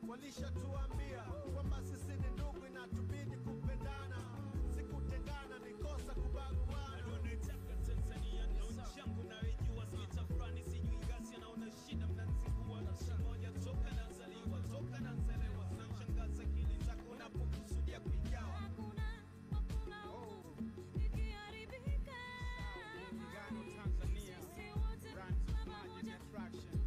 Walishatuambia kwamba sisi ni ndugu na tubidi kupendana, sikutengana ni kosa kubaguana. Nataka Tanzania ndo nchi yangu naijua, sitafurani sijui ghasia naona shida mnanizingua. Nchi moja toka nazaliwa, toka nazalewa, zinashangaza akili zako unapokusudia kuigawa. Hakuna ikiharibika Muungano Tanzania runs Pamoja attraction.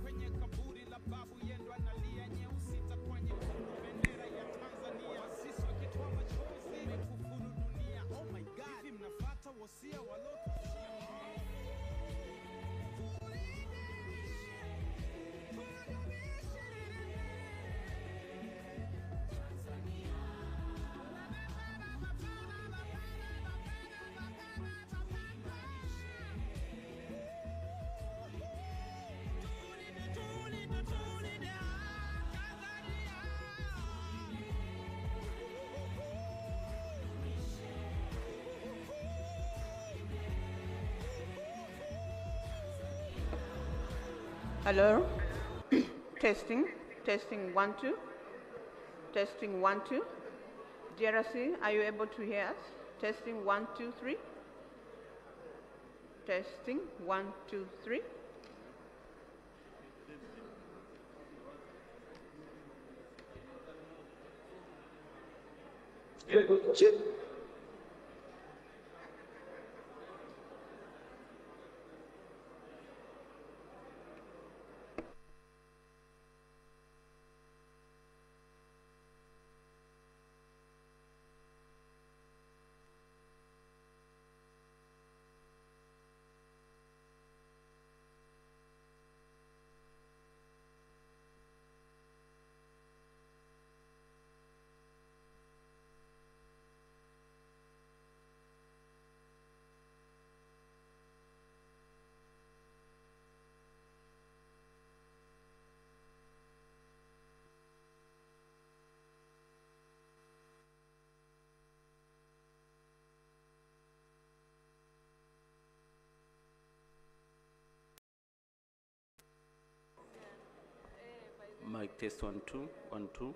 Kwenye kaburi la babu yendo analia nyeusi takwanye bendera ya Tanzania. Sisi wakitoa machozi mekufuru dunia. Oh my God, hivi mnafuata wasia walotushia. Hello. Testing 1 2. Testing 1 2. JRC, are you able to hear us? Testing 1 2 3. Testing 1 2 3. Check. Mic test 1 2 1 2.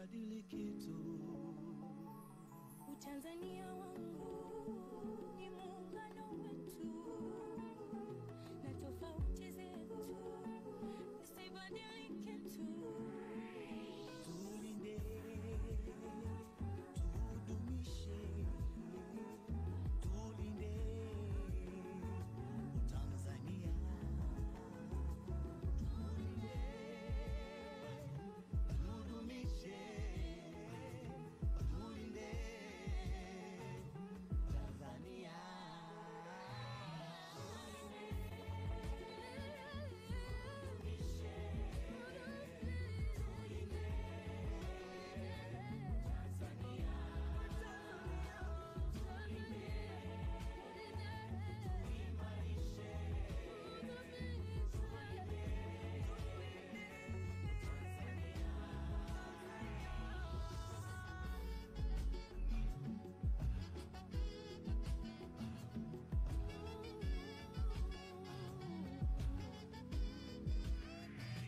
usibadilike tu. Utanzania wangu ni muungano wetu, na tofauti zetu zisibadilike tu. Tulinde, tudumishe, tulinde Tanzania. Tulinde, tudumishe, tulinde Tanzania.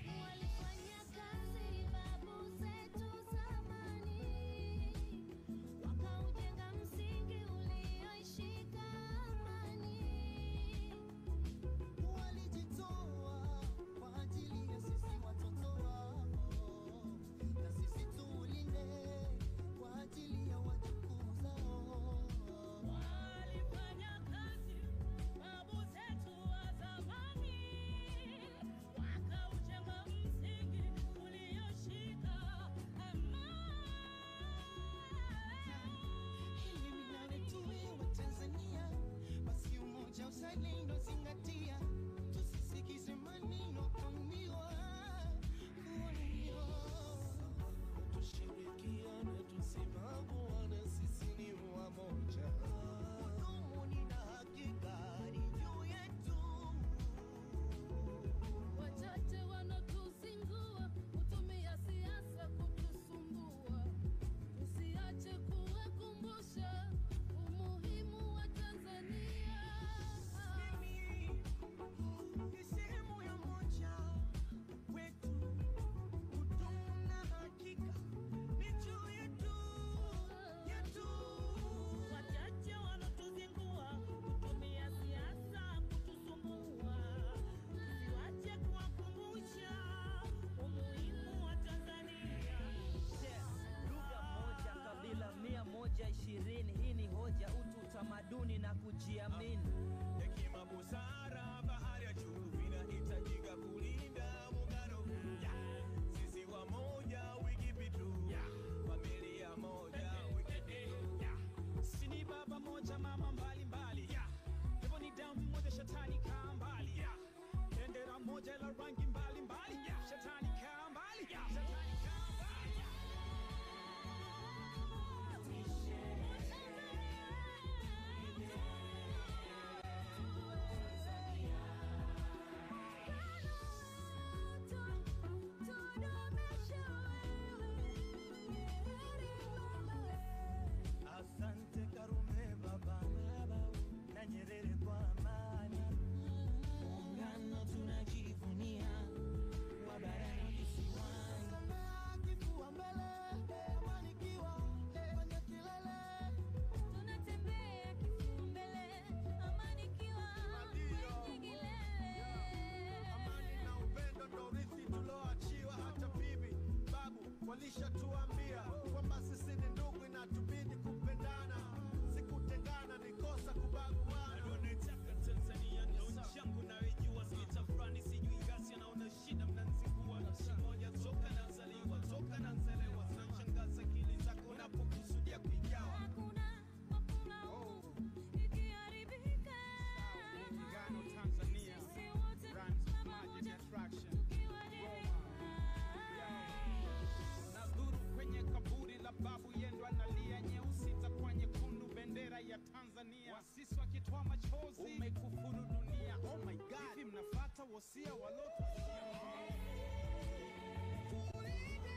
Walifanya kazi babu zetu zamani, wakaujenga msingi ulioishika amani. Walijitoa kwa ajili ya sisi watoto wao, na sisi tulinde kwa ajili ya wajukuu zao. Walifanya kazi babu zetu wa zamani, wakaujenga msingi ulioshika amani. Ili mimi nawe tuwe Watanzania, basi umoja uzalendo zingatia, tusisikize maneno kuambiwa. Tushirikiane, tusimame, sisi ni wamoja. Udhumuni na hakika ni juu yetu. Wachache wanaotuzingua hutumia siasa kutusumbua. Tusiache kuwakumbusha umuhimu wa Tanzania. Mimi ni sehemu ya moja wetu. Udumu na hakika ni juu yetu, yetu. Wachache wanaotuzingua hutumia siasa kutusumbua. Tusiache kuwakumbusha umuhimu wa Tanzania. Lugha moja, kabila 120. Hii ni hoja, utu, utamaduni na kujiamini. Hekima, busara, bahari ya juu vinahitajika kulinda muungano huu. Sisi wamoja, wiki pitu. Familia moja, wiki pitu. Sisi ni baba moja, mama mbali mbali. Hivyo ni damu moja, shetani kaa mbali. Bendera moja ila rangi mbali mbali. Shetani kaa mbali. Shetani kaa mbali. Asante Karume baba na Nyerere kwa amani. Muungano tunajivunia, wa bara na visiwani. Kifua mbele, amanikiwa kwenye kilele. Tunatembea kifua mbele, amanikiwa kwenye kilele. Amani na upendo ndo urithi tuloachiwa. Hata bibi babu walishatuambia kwamba sisi ni ndugu, inatubidi kupendana, sikutengana, ni kosa kubaguana. Nataka Tanzania ndo nchi yangu naijua, sitafurani sijui ghasia, naona shida mnanizingua. Nchi moja toka nazaliwa, toka nazelewa, zinashangaza akili zako unapokusudia kuigawa. Hakuna ikiharibika. Muungano Tanzania Sisi wote runs pamoja Magic Attraction. tukiwajibika. Nadhuru kwenye kaburi la babu yendo analia, nyeusi itakuwa nyekundu, bendera ya Tanzania. Wasisi wakitoa machozi, umekufuru dunia. Oh my God, hivi mnafuata wosia walotuachia? Tulinde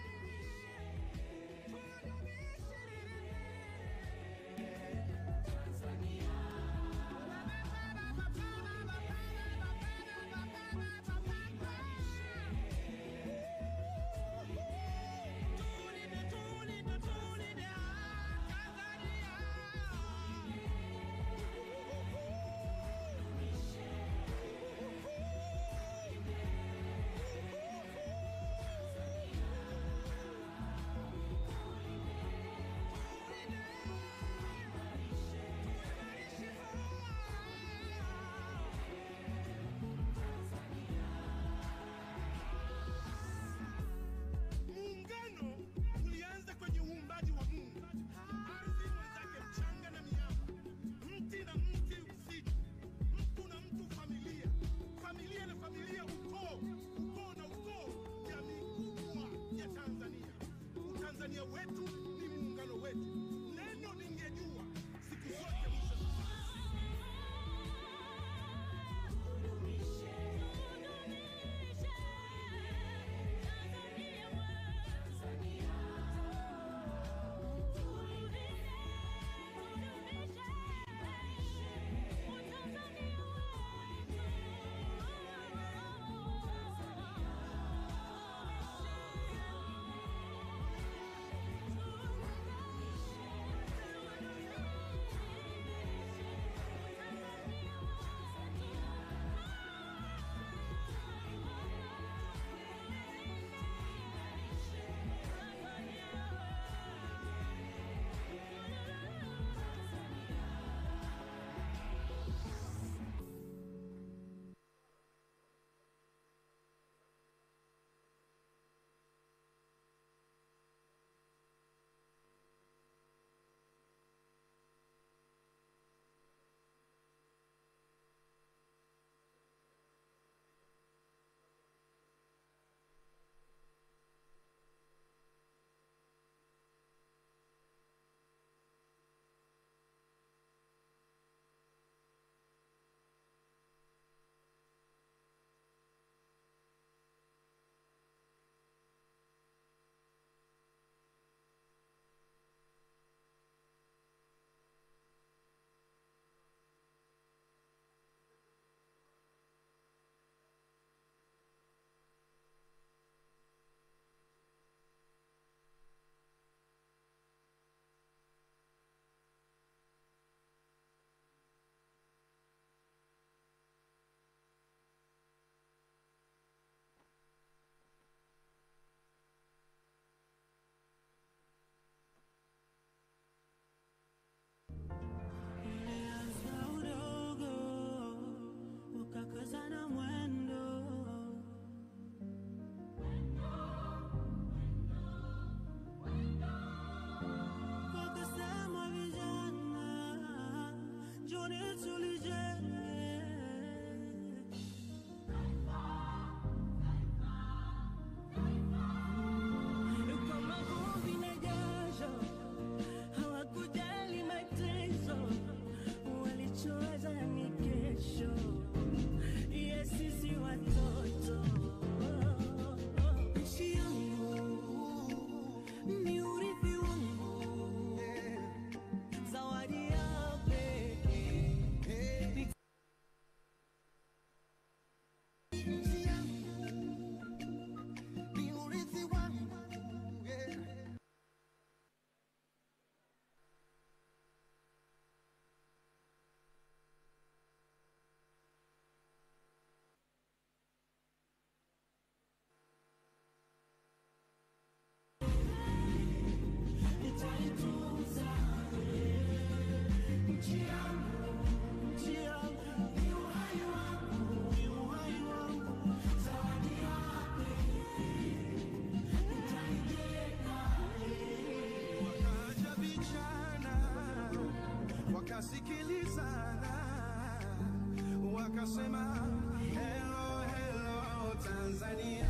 wakasema hello hello Tanzania.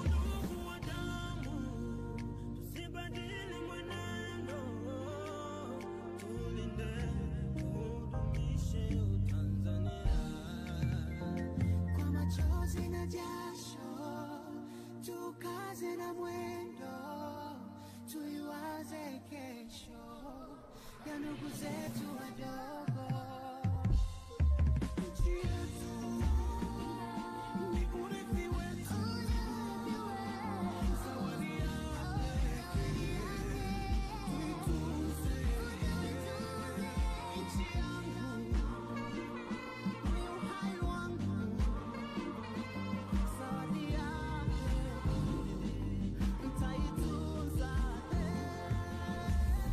Ndugu wa damu, tusibadili mwenendo, tulinde tudumishe Tanzania. Kwa machozi na jasho, tukaze na mwendo, tuiwaze kesho ya ndugu zetu wadogo. Nchi yetu ni urithi wetu, zawadi ya pekee, tuitunze. Nchi yangu ni uhai wangu, zawadi yake nitaitunza.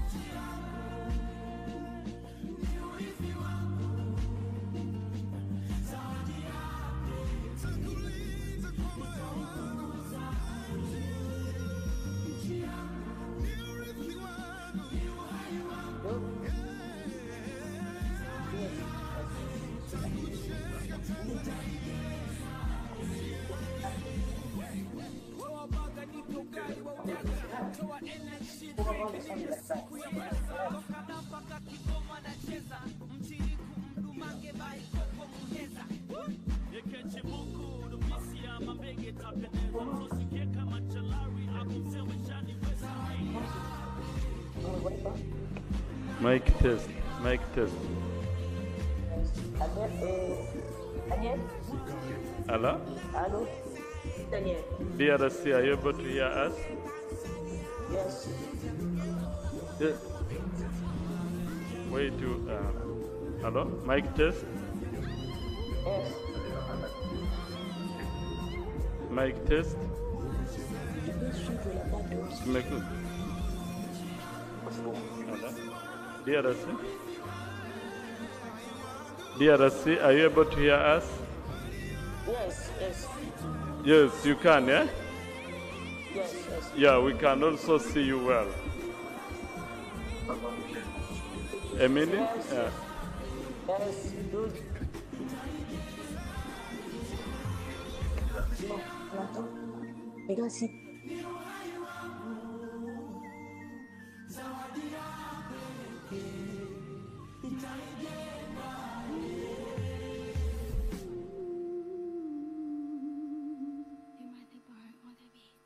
Nchi yangu ni urithi wangu, zawadi yake Tanguliza kwa moyo wangu, nchi yangu ni urithi wangu, ni uhai wangu. Toa baga nipe ugali wa ujaga, toa energy drink nipe siku ya meza, toka na mpaka Kigoma nacheza, mchiriku mdumange bai koko muheza. Yekeche buku, dubisi ya mambege tapendeza, msosi kama chalari, akumsewe shani wesa. Mic test. Mic test. Daniel? Hello? Hello? Daniel? DRC, are you able to hear us? Yes. Yeah. Wait to. Hello? Mic test. Yes. Mic test. Mkutano. Hello? DRC? DRC, are you able to hear us? Yes, yes. Yes, you can, yeah? Yes, yes. Yeah, we can also see you well. Emily? Yeah. Yes, good. Merci. You might be born on the beat.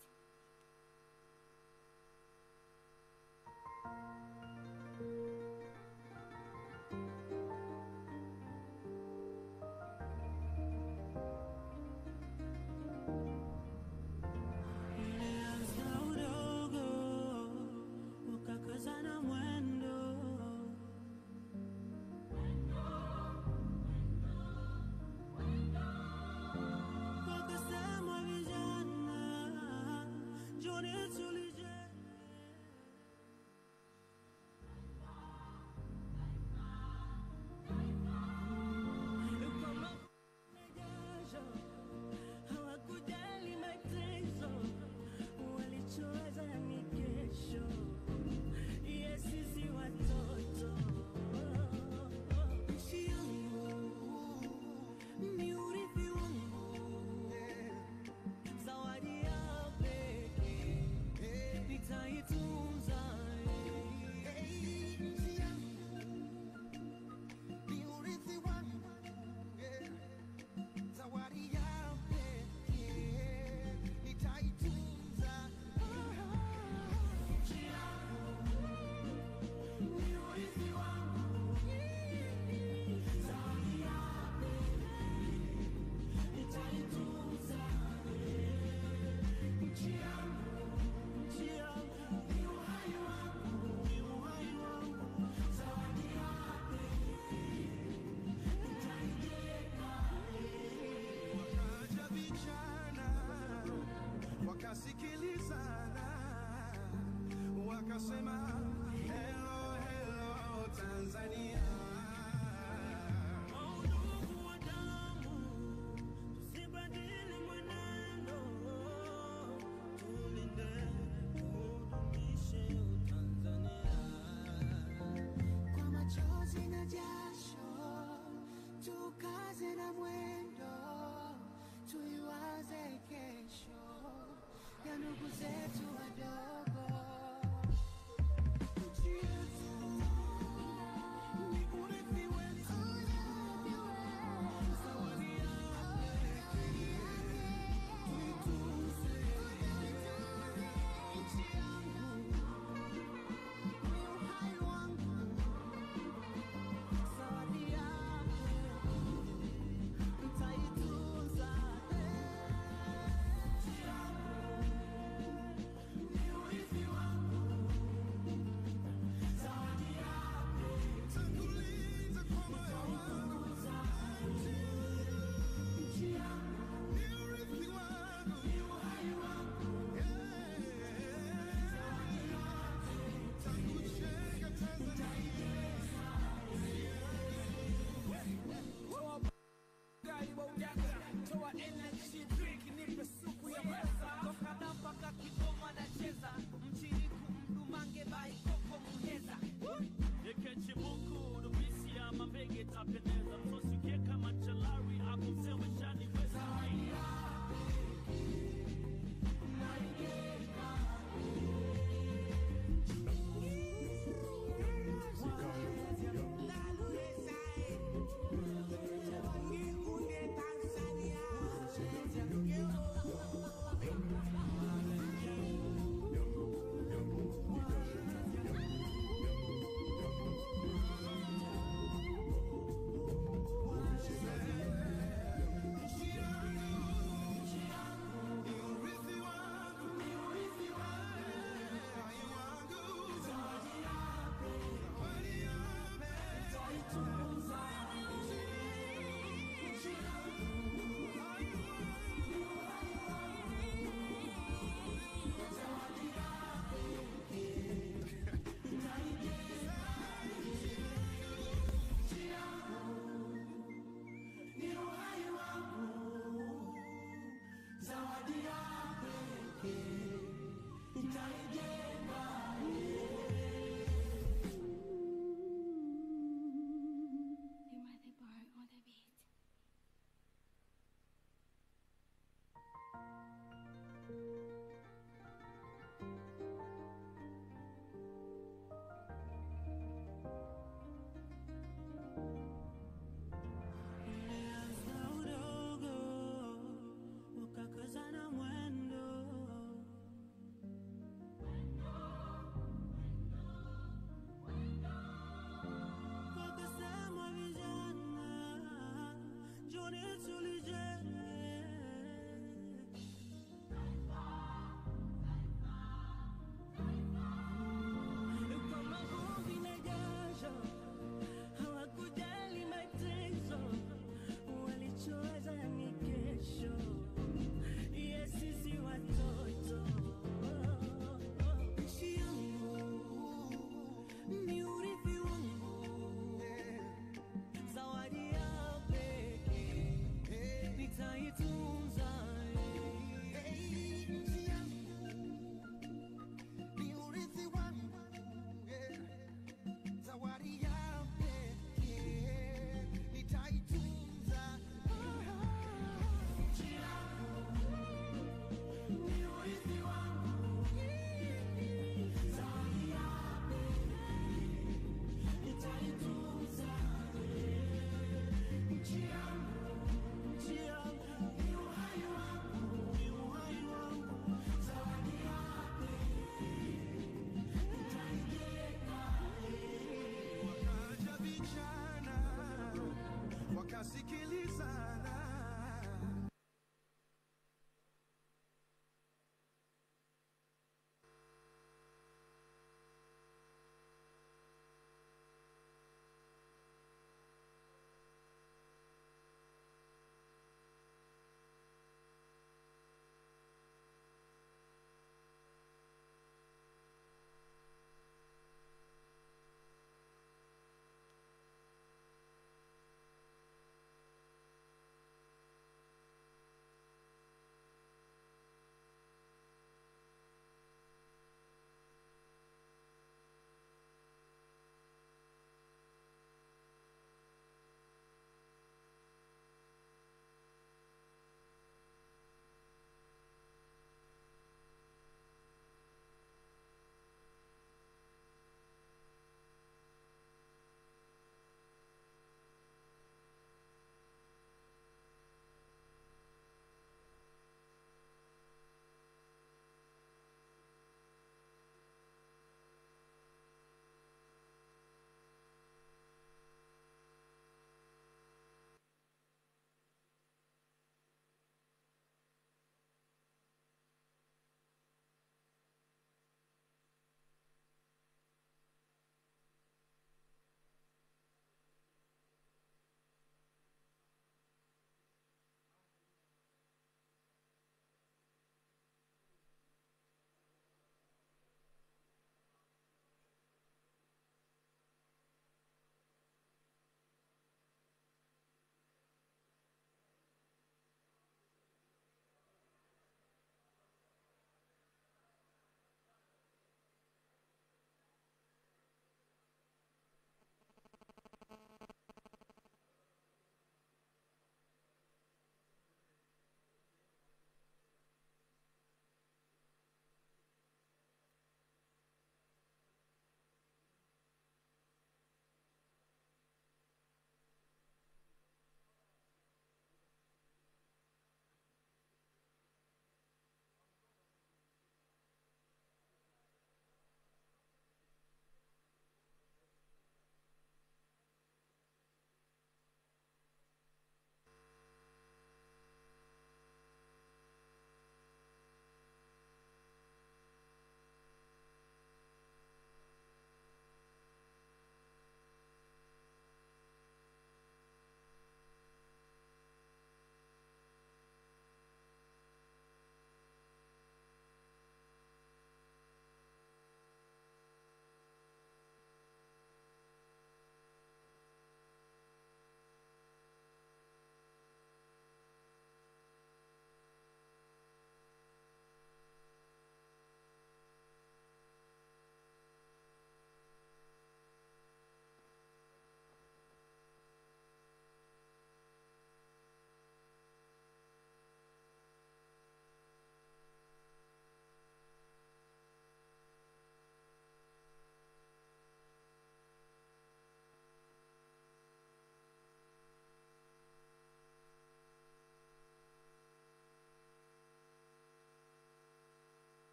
ndugu zetu wadogo. Nchi yetu ni urithi wetu, zawadi yake tuitunze. Nchi yangu ni uhai wangu, zawadi yake nitaitunza. Nchi yangu ni urithi wangu, zawadi yake tanguliza kwa moyo wangu. Nchi yangu ni urithi wangu, ni uhai wangu, zawadi yake tangu cheka Tanzania. Ugali wa ujaga, toa energy drink, nipe supu ya meza. Toka da mpaka Kigoma nacheza, mchiriku mdumange bai koko muheza. Yekeche buku dubisi ya mabege tapendeza. Msosi ukieka machalari ako msewe shani weza. Tanzania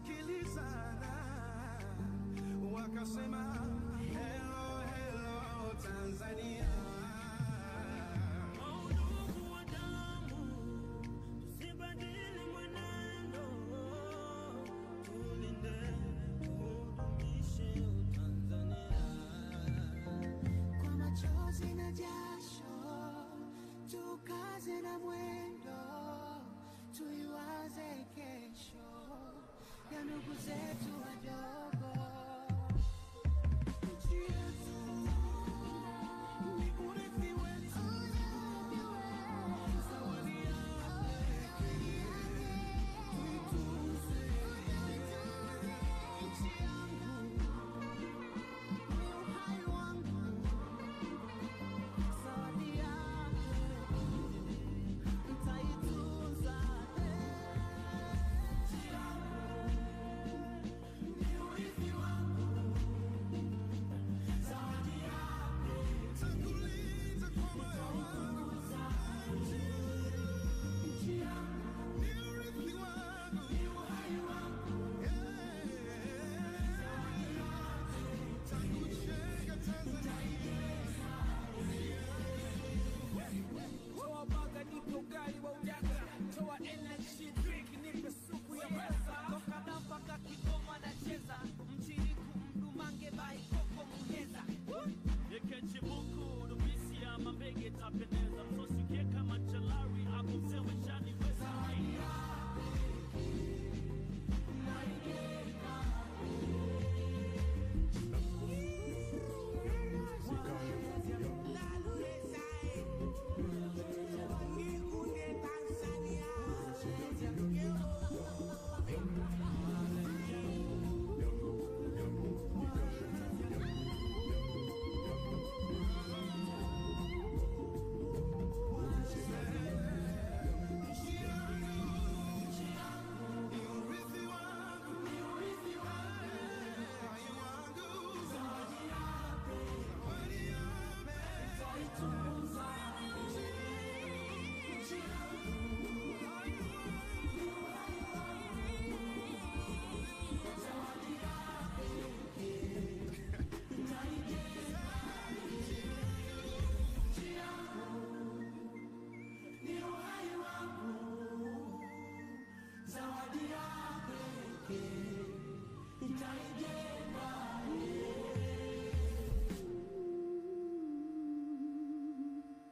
wakasikilizana, wakasema hello hello Tanzania. Ndugu wa damu, tusibadili mwenendo, tulinde, tudumishe Tanzania. Kwa machozi na jasho, tukaze na mwendo, tuiwaze kesho ya ndugu zetu wadogo. Nchi yetu ni urithi wetu, zawadi yake tuitunze. Nchi yangu ni uhai wangu, zawadi yake nitaitunza. Nchi yangu ni urithi wangu, zawadi yake Tanguliza kwa moyo wangu, nchi yangu ni urithi wangu, ni uhai wangu, tangu kujenga Tanzania. Toa baga nipe ugali wa ujaga, toa energy drink nipe supu ya pesa. Toka da mpaka Kigoma nacheza, mchiriku mdumange bai koko muheza. Yekeche buku, dubisi ya mambege tapendeza. Msosi ukieka machalari, ako msewe shani weza.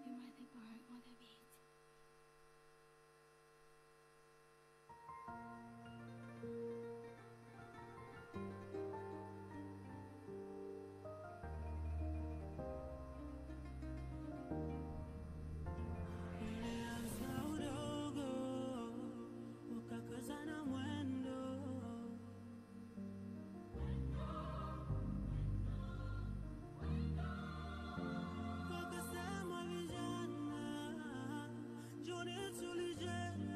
You might the bar on the beat. Ulianza udogo, ukakazana mwendo. Wakasema vijana, njoni tulijenge.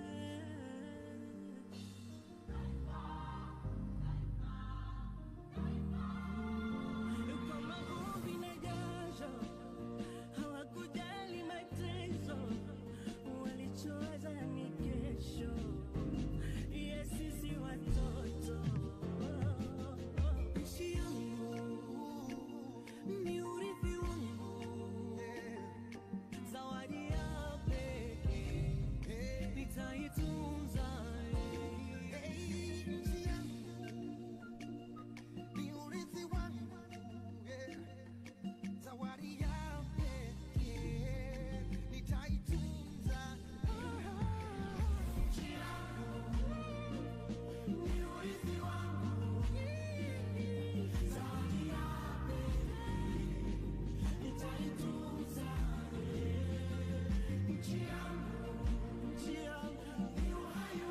Kwa maombi na jasho, hawakujali mateso, walichowaza ni kesho ya sisi watoto. Nchi yangu ni urithi wangu, zawadi ya pekee nitaitunza. Nchi yangu ni urithi wangu, zawadi ya pekee nitaitunza. Nchi yangu ni urithi wangu, zawadi yake nitaitunza. Nchi yangu ni uhai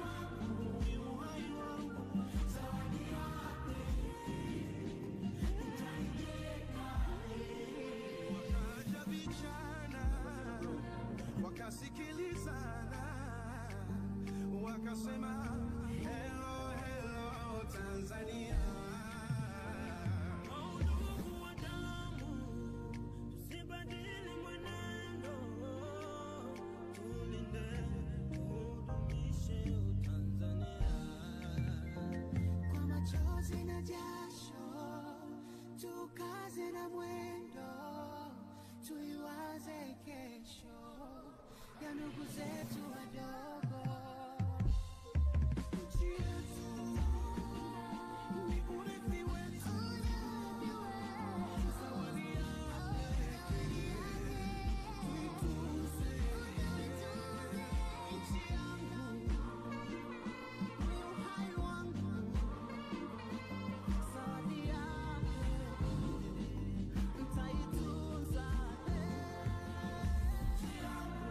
wangu, zawadi yake nitaijenga. Wakaja vijana wakasikilizana, wakasema hello hello Tanzania. Ndugu wa damu, tusibadili mwenendo, tulinde, tudumishe Tanzania. Kwa zetu wadogo. Nchi yetu ni urithi wetu, zawadi yake tuitunze. Nchi yangu ni uhai wangu, zawadi yake nitaitunza. Nchi yangu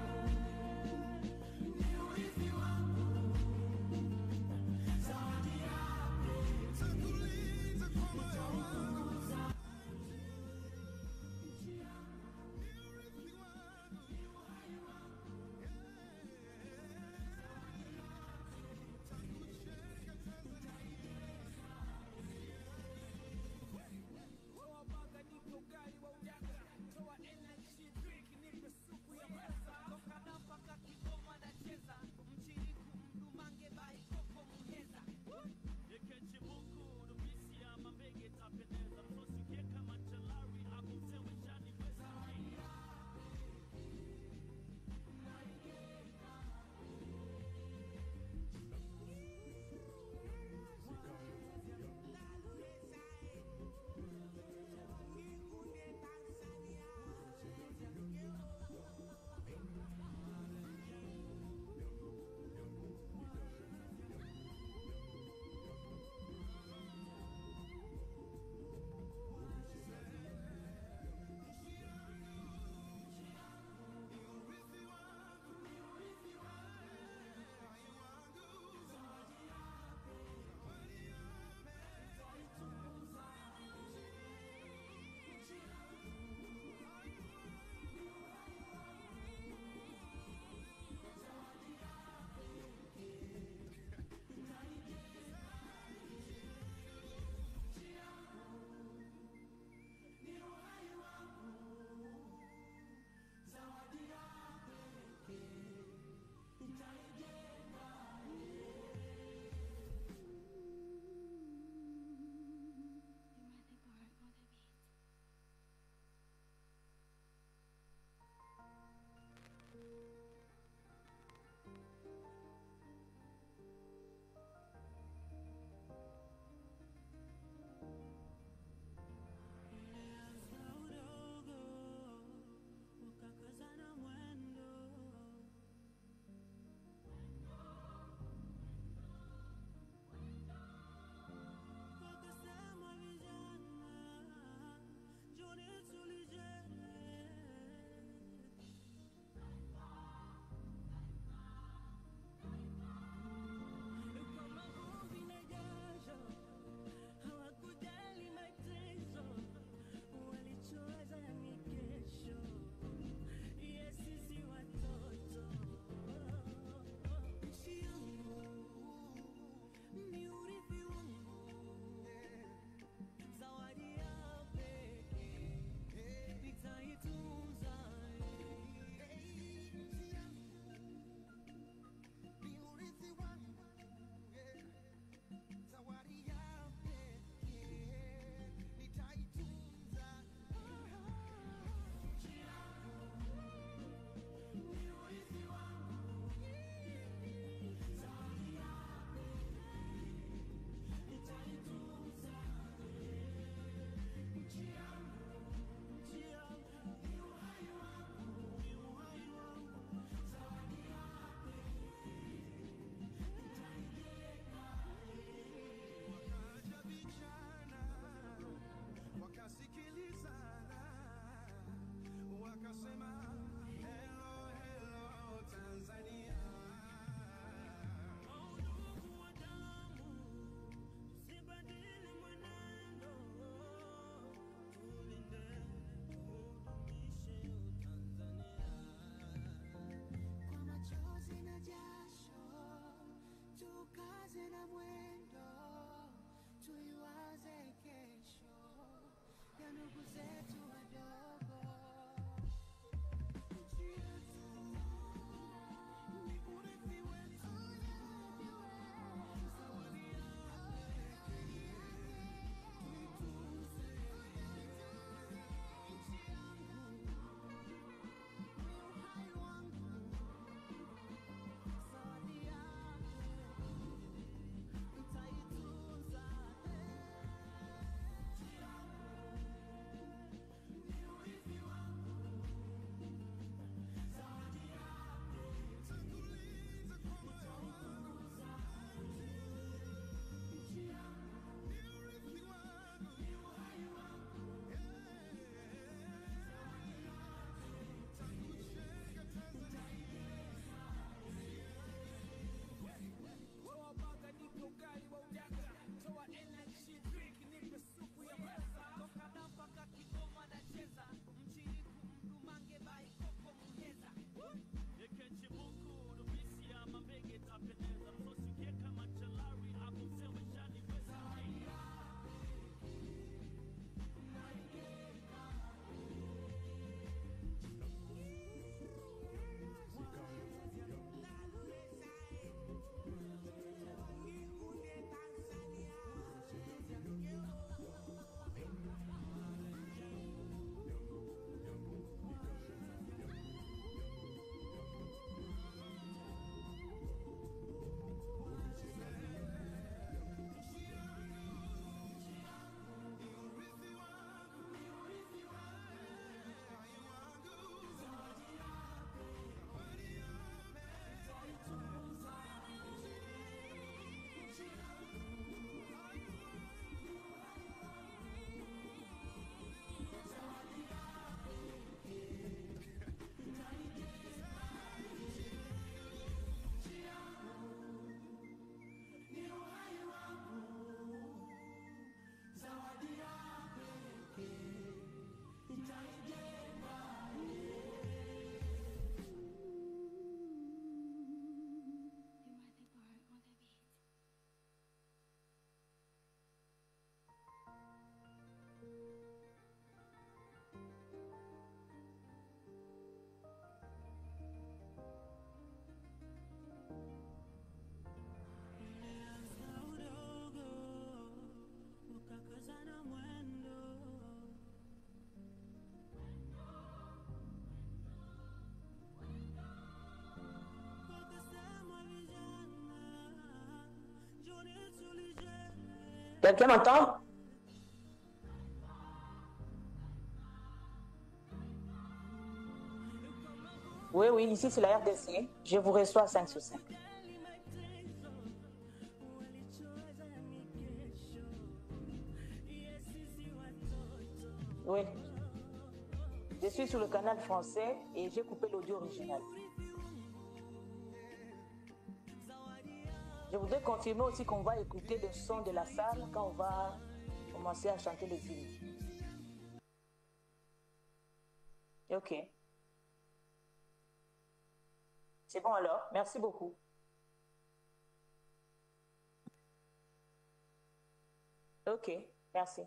Quelqu'un m'entend? Oui, oui, ici c'est la RDC. Je vous reçois à 5 sur 5. Oui. Je suis sur le canal français et j'ai coupé l'audio original. Je voudrais confirmer aussi qu'on va écouter le son de la salle quand on va commencer à chanter les hymnes. Ok. C'est bon alors, merci beaucoup. Ok, merci.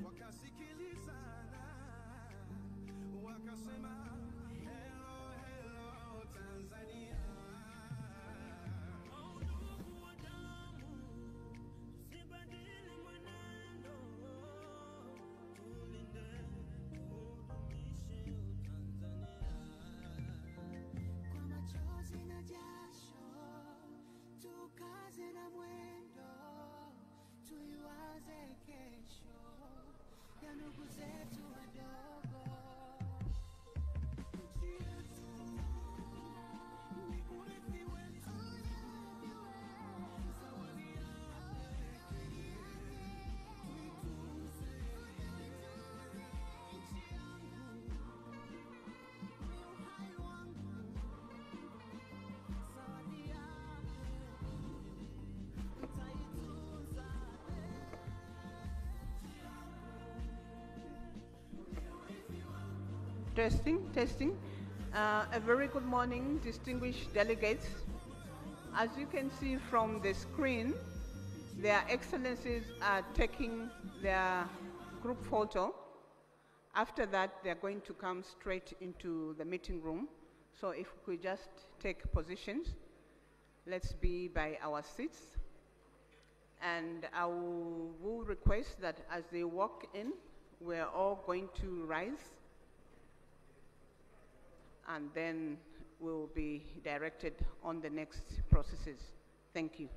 wakasikilizana wakasema hello hello Tanzania. Kwa machozi na jasho tukaze na mwendo tuiwaze kesho ya ndugu zetu wadogo. Nchi yetu ni urithi wetu, zawadi yake tuitunze. Nchi yangu ni uhai wangu, zawadi yake nitaitunza. Testing, testing. A very good morning, distinguished delegates. As you can see from the screen, their excellencies are taking their group photo. After that, they're going to come straight into the meeting room. So if we could just take positions, let's be by our seats. And I will request that as they walk in, we're all going to rise, and then we'll be directed on the next processes. Thank you.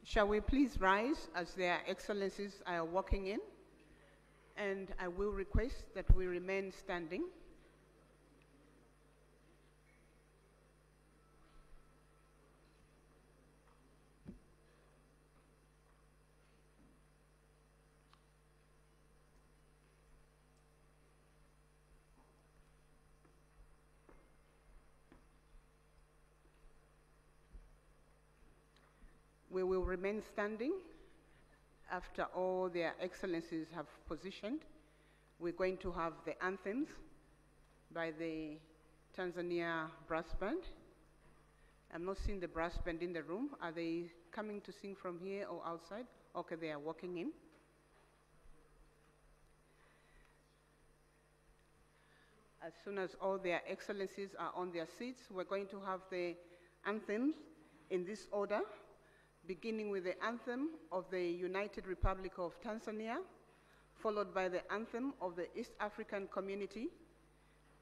Shall we please rise as their excellencies are walking in? And I will request that we remain standing. We will remain standing after all their excellencies have positioned. We're going to have the anthems by the Tanzania brass band. I'm not seeing the brass band in the room. Are they coming to sing from here or outside? Okay, they are walking in. As soon as all their excellencies are on their seats, we're going to have the anthems in this order, beginning with the anthem of the United Republic of Tanzania, followed by the anthem of the East African Community,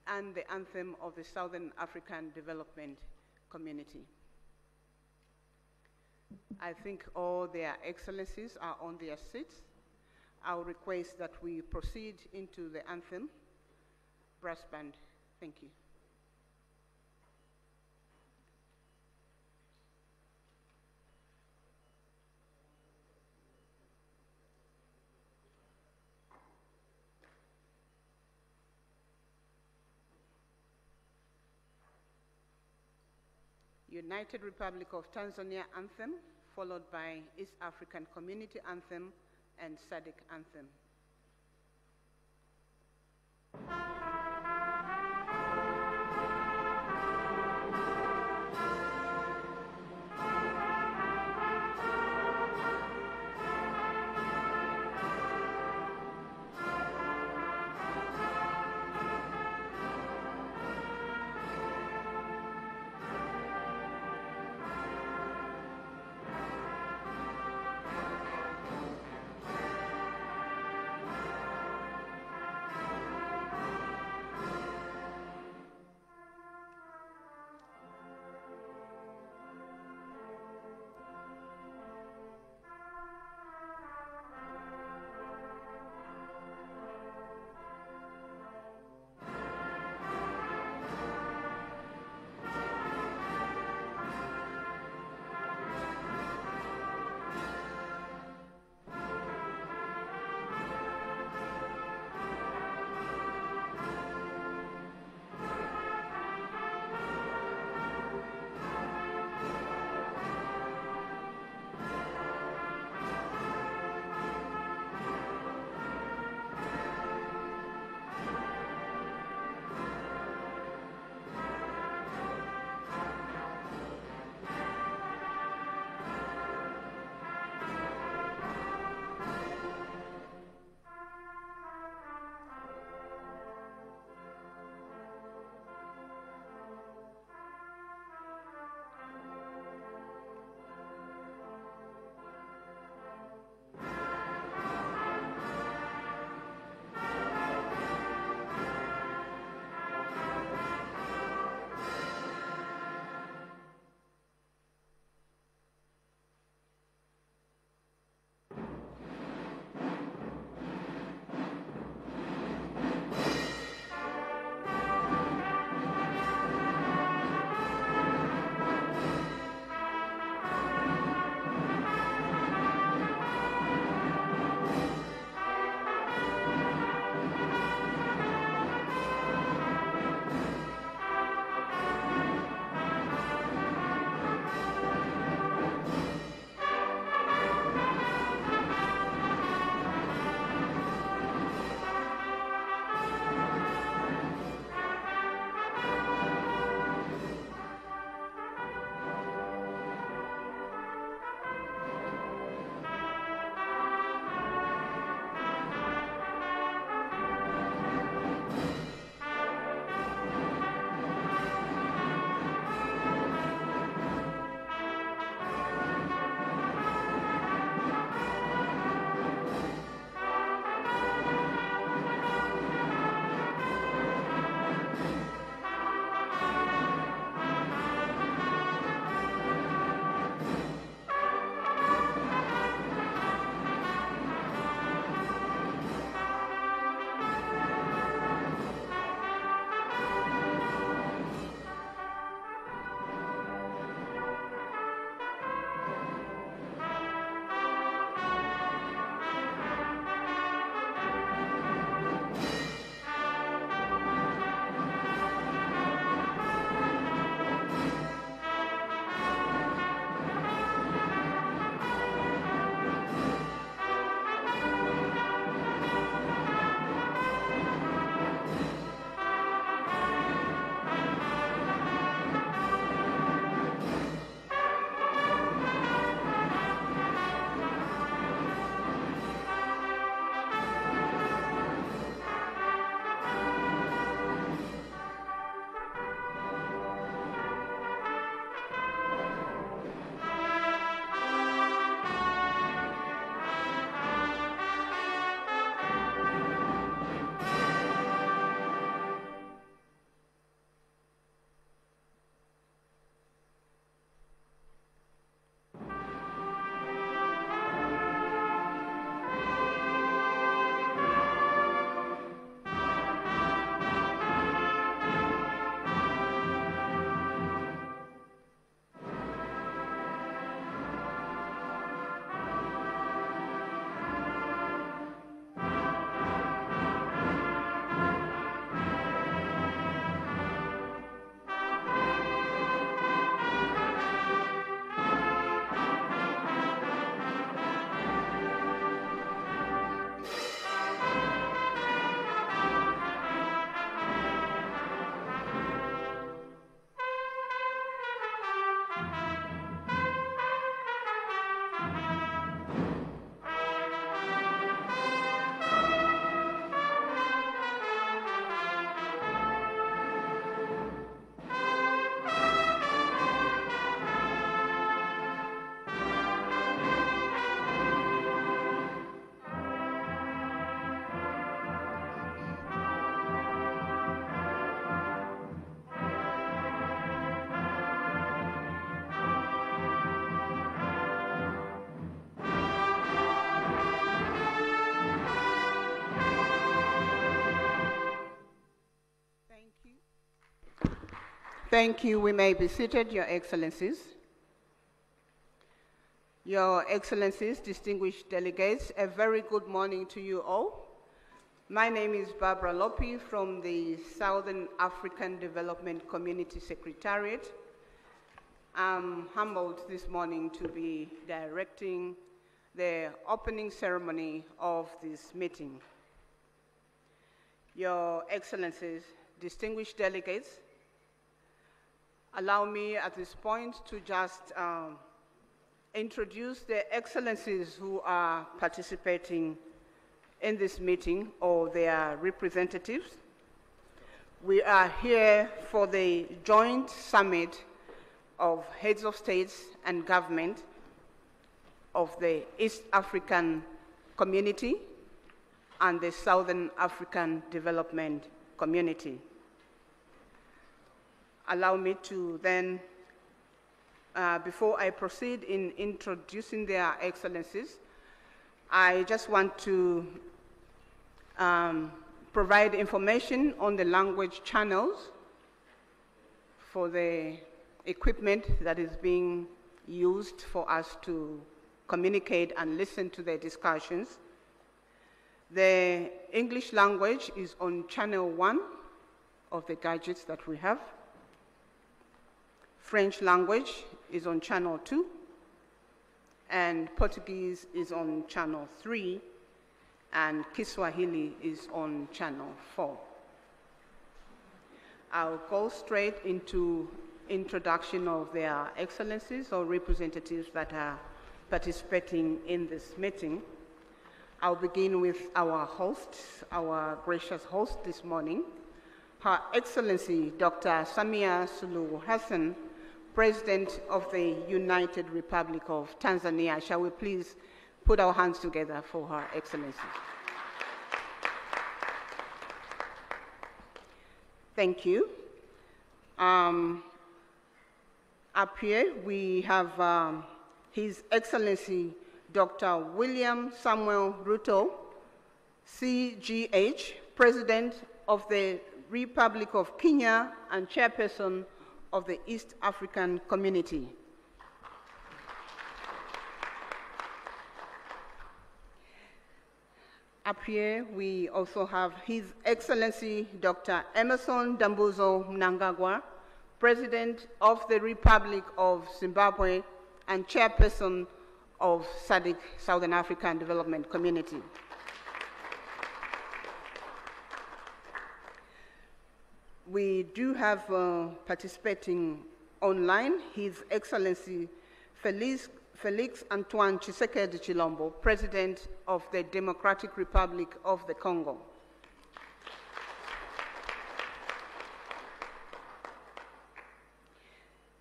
and the anthem of the Southern African Development Community. I think all their excellencies are on their seats. I'll request that we proceed into the anthem. Brass band, thank you. United Republic of Tanzania anthem, followed by East African Community anthem and Sadc anthem. Thank you. We may be seated, Your Excellencies. Your Excellencies, distinguished delegates, a very good morning to you all. My name is Barbara Lopi from the Southern African Development Community Secretariat. I'm humbled this morning to be directing the opening ceremony of this meeting. Your Excellencies, distinguished delegates, allow me at this point to just introduce the excellencies who are participating in this meeting or their representatives. We are here for the joint summit of heads of states and government of the East African Community and the Southern African Development Community. Allow me to then, before I proceed in introducing their excellencies, I just want to provide information on the language channels for the equipment that is being used for us to communicate and listen to the discussions. The English language is on channel 1 of the gadgets that we have. French language is on channel 2, and Portuguese is on channel 3, and Kiswahili is on channel 4. I'll go straight into introduction of their excellencies or representatives that are participating in this meeting. I'll begin with our host, our gracious host this morning, Her Excellency Dr. Samia Suluhu Hassan, President of the United Republic of Tanzania. Shall we please put our hands together for Her Excellency? Thank you. Up here we have His Excellency Dr. William Samuel Ruto, CGH, President of the Republic of Kenya and Chairperson of the East African Community. Up here, we also have His Excellency Dr. Emerson Dambuzo Mnangagwa, President of the Republic of Zimbabwe and Chairperson of Sadc, Southern African Development Community. We do have participating online His Excellency Felix Antoine Tshisekedi Chilombo, President of the Democratic Republic of the Congo.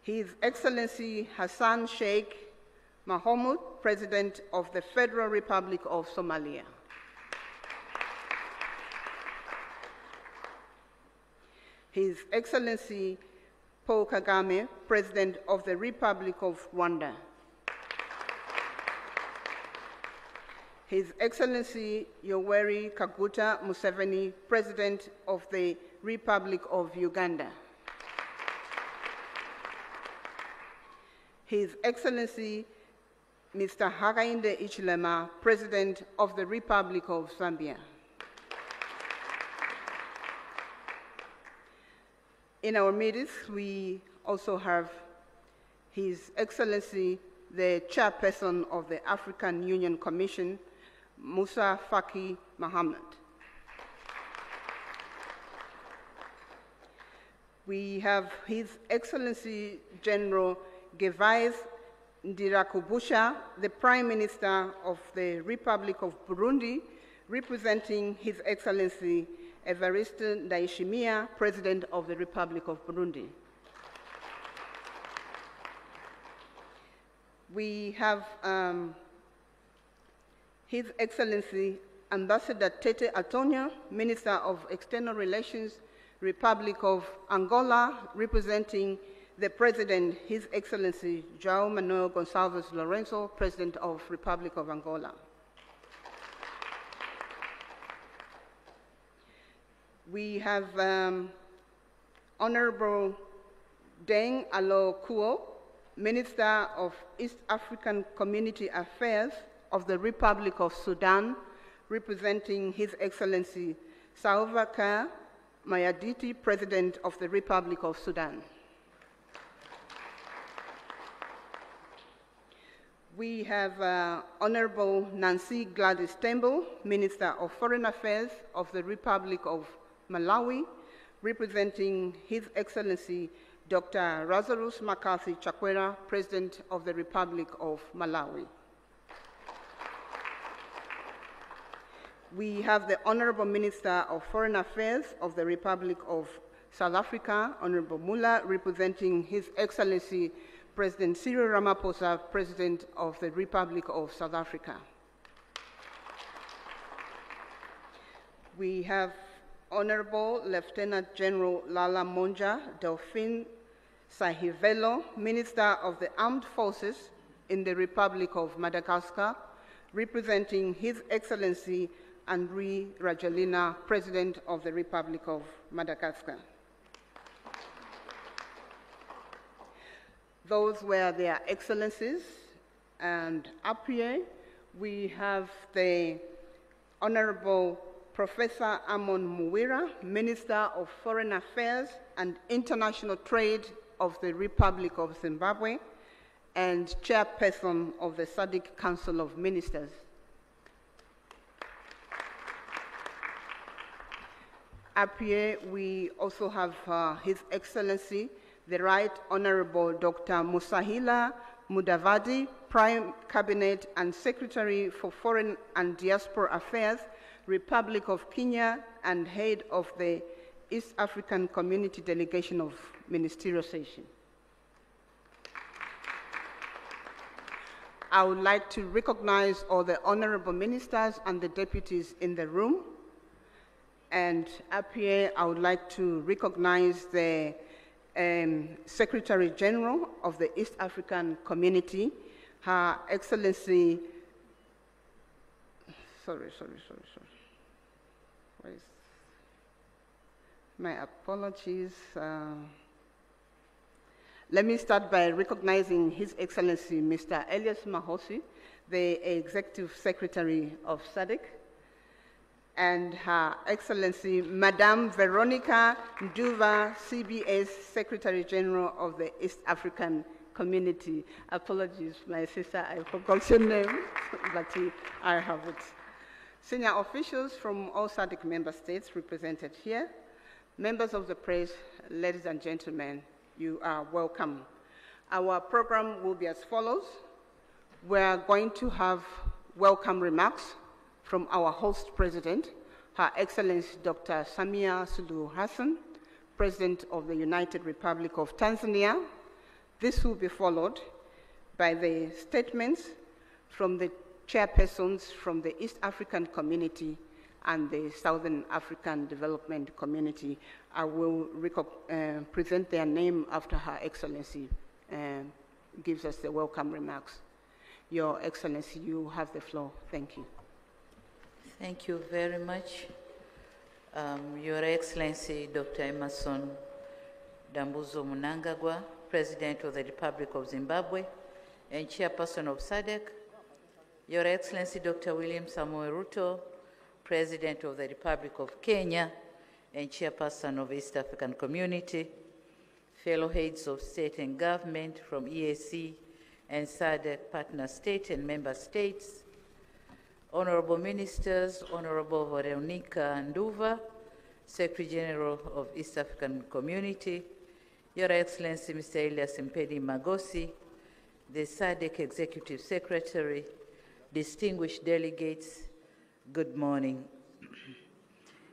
His Excellency Hassan Sheikh Mohamud, President of the Federal Republic of Somalia. His Excellency Paul Kagame, President of the Republic of Rwanda. His Excellency Yoweri Kaguta Museveni, President of the Republic of Uganda. His Excellency Mr. Hakainde Hichilema, President of the Republic of Zambia. In our midst, we also have His Excellency, the Chairperson of the African Union Commission, Musa Faki Mohammed. We have His Excellency General Gervais Ndirakubusha, the Prime Minister of the Republic of Burundi, representing His Excellency Evariste Ndayishimiye, President of the Republic of Burundi. We have His Excellency Ambassador Tete Antonio, Minister of External Relations, Republic of Angola, representing the President, His Excellency João Manuel Gonçalves Lourenço, President of Republic of Angola. We have Honorable Deng Alo Kuo, Minister of East African Community Affairs of the Republic of Sudan, representing His Excellency Salva Kiir Mayarditi, President of the Republic of Sudan. We have Honorable Nancy Gladys Tembo, Minister of Foreign Affairs of the Republic of Malawi, representing His Excellency Dr. Lazarus McCarthy Chakwera, President of the Republic of Malawi. We have the Honorable Minister of Foreign Affairs of the Republic of South Africa, Honorable Mula, representing His Excellency President Cyril Ramaphosa, President of the Republic of South Africa. We have Honorable Lieutenant General Lala Monja Delphine Sahivelo, Minister of the Armed Forces in the Republic of Madagascar, representing His Excellency Andry Rajoelina, President of the Republic of Madagascar. Those were their excellencies, and up here we have the Honorable Professor Amon Muwira, Minister of Foreign Affairs and International Trade of the Republic of Zimbabwe and Chairperson of the Sadc Council of Ministers. Up here we also have His Excellency the Right Honorable Dr. Musahila Mudavadi, Prime Cabinet and Secretary for Foreign and Diaspora Affairs, Republic of Kenya, and Head of the East African Community Delegation of Ministerial Session. I would like to recognize all the honorable ministers and the deputies in the room. And up here, I would like to recognize the Secretary General of the East African Community, Her Excellency, sorry. My apologies. Let me start by recognizing His Excellency Mr. Elias Mahosi, the Executive Secretary of Sadc, and Her Excellency Madame Veronica Nduva, CBS Secretary General of the East African Community. Apologies, my sister, I forgot your name, but I have it. Senior officials from all SADC member states represented here, members of the press, ladies and gentlemen, you are welcome. Our program will be as follows. We are going to have welcome remarks from our host president, Her Excellency Dr. Samia Suluhu Hassan, President of the United Republic of Tanzania. This will be followed by the statements from the chairpersons from the East African Community and the Southern African Development Community. I will present their name after Her Excellency gives us the welcome remarks. Your Excellency, you have the floor. Thank you. Thank you very much. Your Excellency, Dr. Emerson Dambuzo Mnangagwa, President of the Republic of Zimbabwe and Chairperson of SADC. Your Excellency, Dr. William Samoei Ruto, President of the Republic of Kenya and Chairperson of East African Community. Fellow heads of state and government from EAC and SADC partner state and member states. Honorable Ministers, Honorable Veronica Nduva, Secretary General of East African Community, Your Excellency Mr. Elias Mpedi Magosi, the SADC Executive Secretary, distinguished delegates, good morning.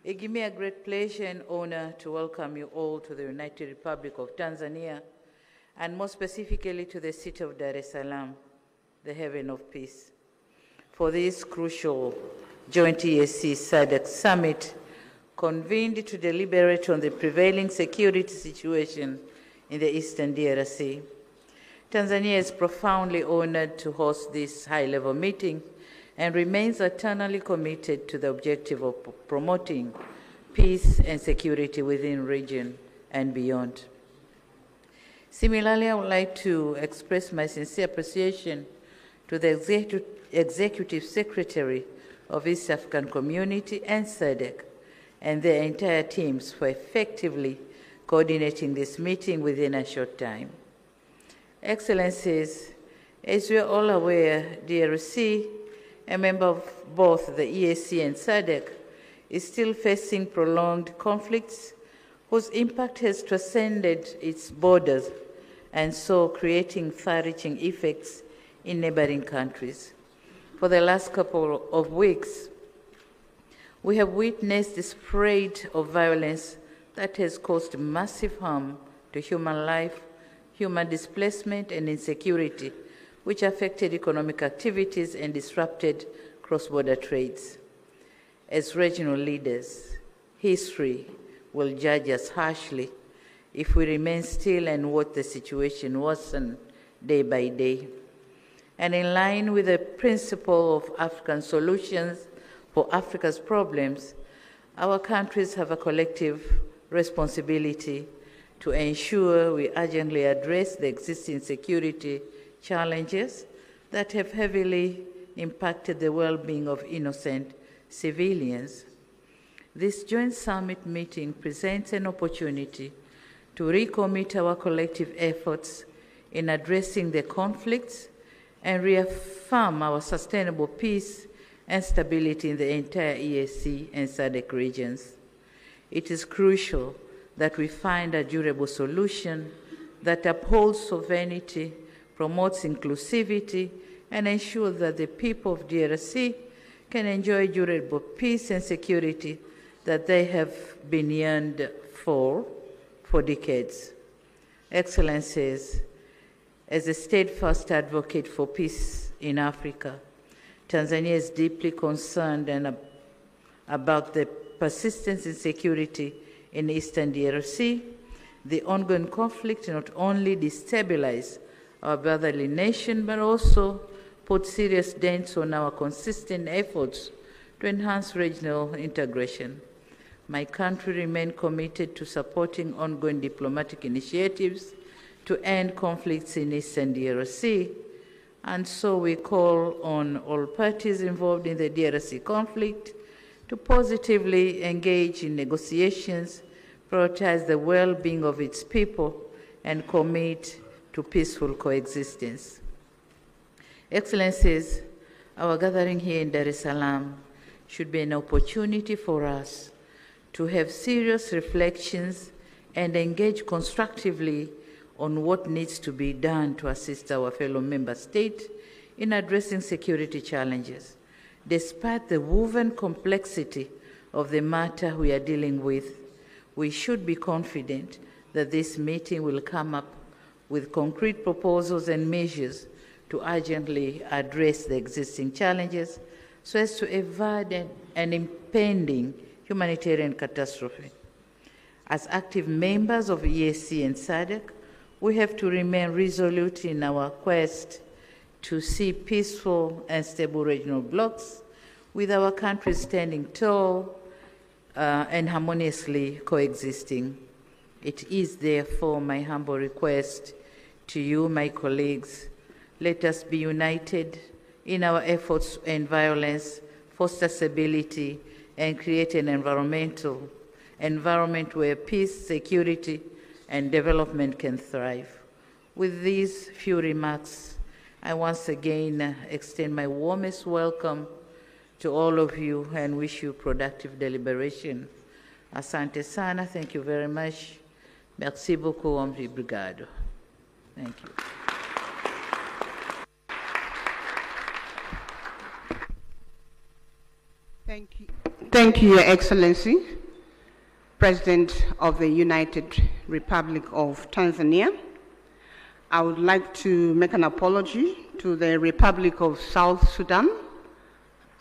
It gives me a great pleasure and honor to welcome you all to the United Republic of Tanzania, and more specifically to the city of Dar es Salaam, the haven of peace, for this crucial joint EAC SADC summit convened to deliberate on the prevailing security situation in the Eastern DRC. Tanzania is profoundly honored to host this high-level meeting and remains eternally committed to the objective of promoting peace and security within the region and beyond. Similarly, I would like to express my sincere appreciation to the Executive Secretary of East African Community and Sadc and their entire teams for effectively coordinating this meeting within a short time. Excellencies, as we are all aware, DRC, a member of both the EAC and Sadc, is still facing prolonged conflicts whose impact has transcended its borders and so creating far-reaching effects in neighboring countries. For the last couple of weeks, we have witnessed the spread of violence that has caused massive harm to human life, human displacement, and insecurity, which affected economic activities and disrupted cross-border trades. As regional leaders, history will judge us harshly if we remain still and watch the situation worsen day by day. And in line with the principle of African solutions for Africa's problems, our countries have a collective responsibility to ensure we urgently address the existing security challenges that have heavily impacted the well-being of innocent civilians. This joint summit meeting presents an opportunity to recommit our collective efforts in addressing the conflicts and reaffirm our sustainable peace and stability in the entire EAC and SADC regions. It is crucial that we find a durable solution that upholds sovereignty, promotes inclusivity, and ensures that the people of DRC can enjoy durable peace and security that they have been yearned for decades. Excellencies, as a steadfast advocate for peace in Africa, Tanzania is deeply concerned about the persistent insecurity in eastern DRC. The ongoing conflict not only destabilizes our brotherly nation, but also put serious dents on our consistent efforts to enhance regional integration. My country remains committed to supporting ongoing diplomatic initiatives to end conflicts in eastern DRC, and so we call on all parties involved in the DRC conflict to positively engage in negotiations, prioritize the well-being of its people, and commit to peaceful coexistence. Excellencies, our gathering here in Dar es Salaam should be an opportunity for us to have serious reflections and engage constructively on what needs to be done to assist our fellow member states in addressing security challenges. Despite the woven complexity of the matter we are dealing with, we should be confident that this meeting will come up with concrete proposals and measures to urgently address the existing challenges so as to avoid an impending humanitarian catastrophe. As active members of EAC and SADC, we have to remain resolute in our quest to see peaceful and stable regional blocs with our countries standing tall and harmoniously coexisting. It is therefore my humble request to you, my colleagues, let us be united in our efforts to end violence, foster stability, and create an environment where peace, security, and development can thrive. With these few remarks, I once again extend my warmest welcome to all of you and wish you productive deliberation. Asante sana, thank you very much. Merci beaucoup, obrigado. Thank you. Thank you. Thank you, Your Excellency, President of the United Republic of Tanzania. I would like to make an apology to the Republic of South Sudan.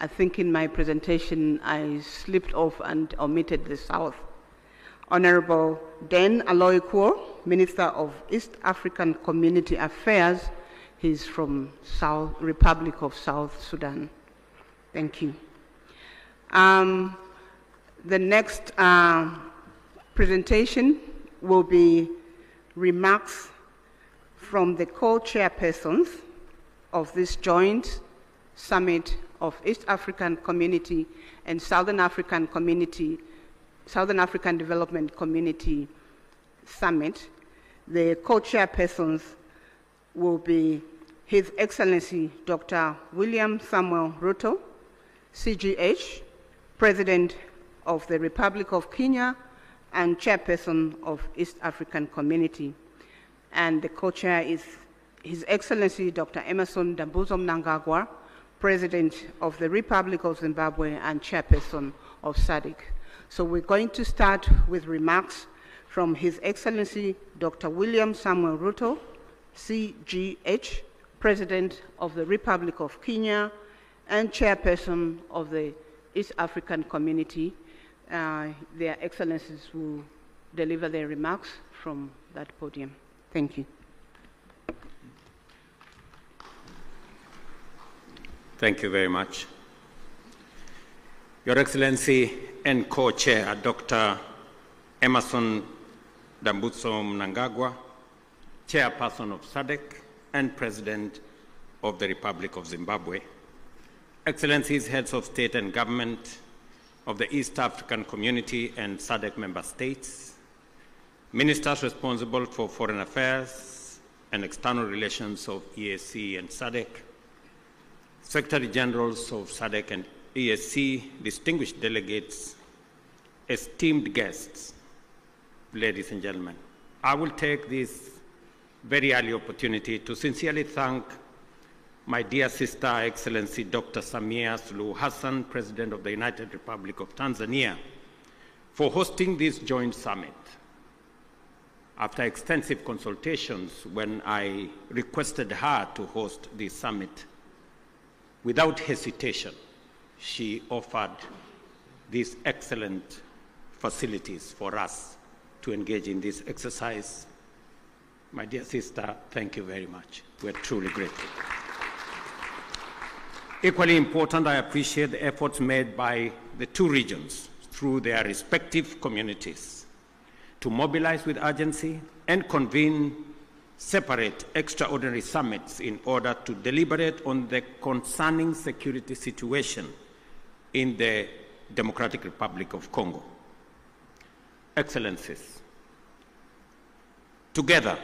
I think in my presentation I slipped off and omitted the South. Honorable Den Aloykuo, Minister of East African Community Affairs, he's from Republic of South Sudan. Thank you. The next presentation will be remarks from the co-chairpersons of this joint summit of East African Community and Southern African Development Community Summit. The co-chairpersons will be His Excellency Dr. William Samuel Ruto, CGH, President of the Republic of Kenya and Chairperson of East African Community. And the co-chair is His Excellency Dr. Emmerson Dambuzo Mnangagwa, President of the Republic of Zimbabwe and Chairperson of SADC. So we're going to start with remarks from His Excellency Dr. William Samuel Ruto, CGH, President of the Republic of Kenya and Chairperson of the East African Community. Their Excellencies will deliver their remarks from that podium. Thank you. Thank you very much. Your Excellency and Co-Chair, Dr. Emmerson Dambuzo Mnangagwa, Chairperson of SADC and President of the Republic of Zimbabwe, Excellencies, Heads of State and Government of the East African Community and SADC member states, Ministers responsible for Foreign Affairs and External Relations of EAC and SADC, Secretary Generals of SADC and EAC, distinguished delegates, esteemed guests, ladies and gentlemen, I will take this very early opportunity to sincerely thank my dear sister, Excellency Dr. Samia Suluhu Hassan, President of the United Republic of Tanzania, for hosting this joint summit. After extensive consultations, when I requested her to host this summit, without hesitation, she offered these excellent facilities for us to engage in this exercise. My dear sister, thank you very much. We're truly grateful. Equally important, I appreciate the efforts made by the two regions through their respective communities to mobilize with urgency and convene separate extraordinary summits in order to deliberate on the concerning security situation in the Democratic Republic of Congo. Excellencies, together,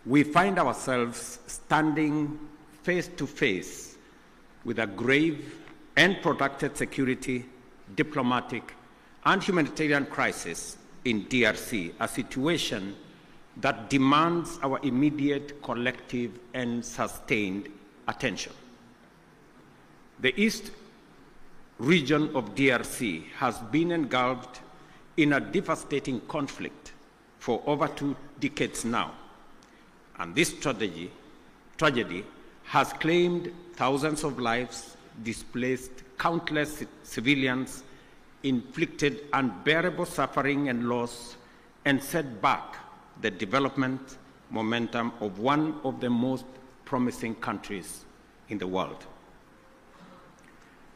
we find ourselves standing face to face with a grave and protracted security, diplomatic, and humanitarian crisis in DRC, a situation that demands our immediate, collective, and sustained attention. The East region of DRC has been engulfed in a devastating conflict for over 2 decades now, and this tragedy has claimed thousands of lives, displaced countless civilians, inflicted unbearable suffering and loss, and set back the development momentum of one of the most promising countries in the world.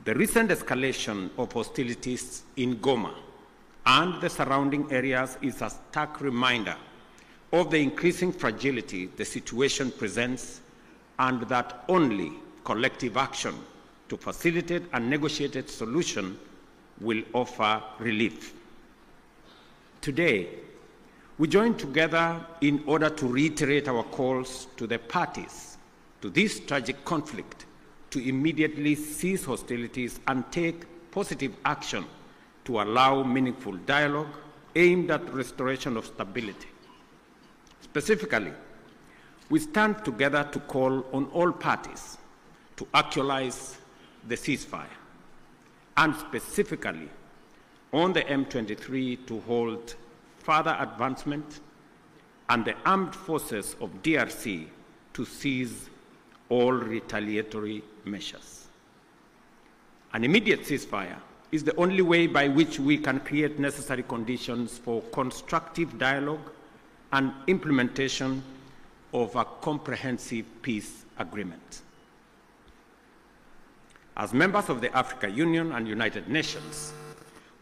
The recent escalation of hostilities in Goma and the surrounding areas is a stark reminder of the increasing fragility the situation presents, and that only collective action to facilitate a negotiated solution will offer relief. Today, we join together in order to reiterate our calls to the parties to this tragic conflict to immediately cease hostilities and take positive action to allow meaningful dialogue aimed at restoration of stability. Specifically, we stand together to call on all parties to actualize the ceasefire, and specifically on the M23 to hold further advancement and the armed forces of DRC to cease all retaliatory measures. An immediate ceasefire is the only way by which we can create necessary conditions for constructive dialogue and implementation of a comprehensive peace agreement. As members of the African Union and United Nations,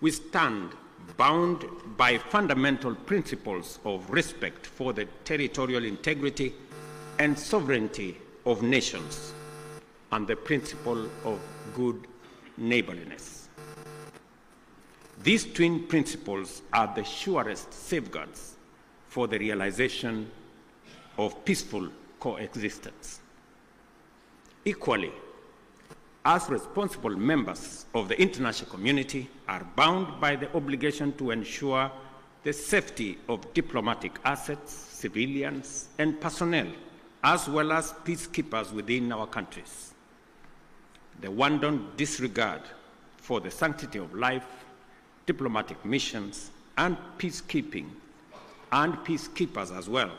we stand bound by fundamental principles of respect for the territorial integrity and sovereignty of nations and the principle of good neighborliness. These twin principles are the surest safeguards for the realization of peaceful coexistence. Equally, as responsible members of the international community are bound by the obligation to ensure the safety of diplomatic assets, civilians, and personnel, as well as peacekeepers within our countries. The wanton disregard for the sanctity of life, diplomatic missions, and peacekeeping, and peacekeepers as well,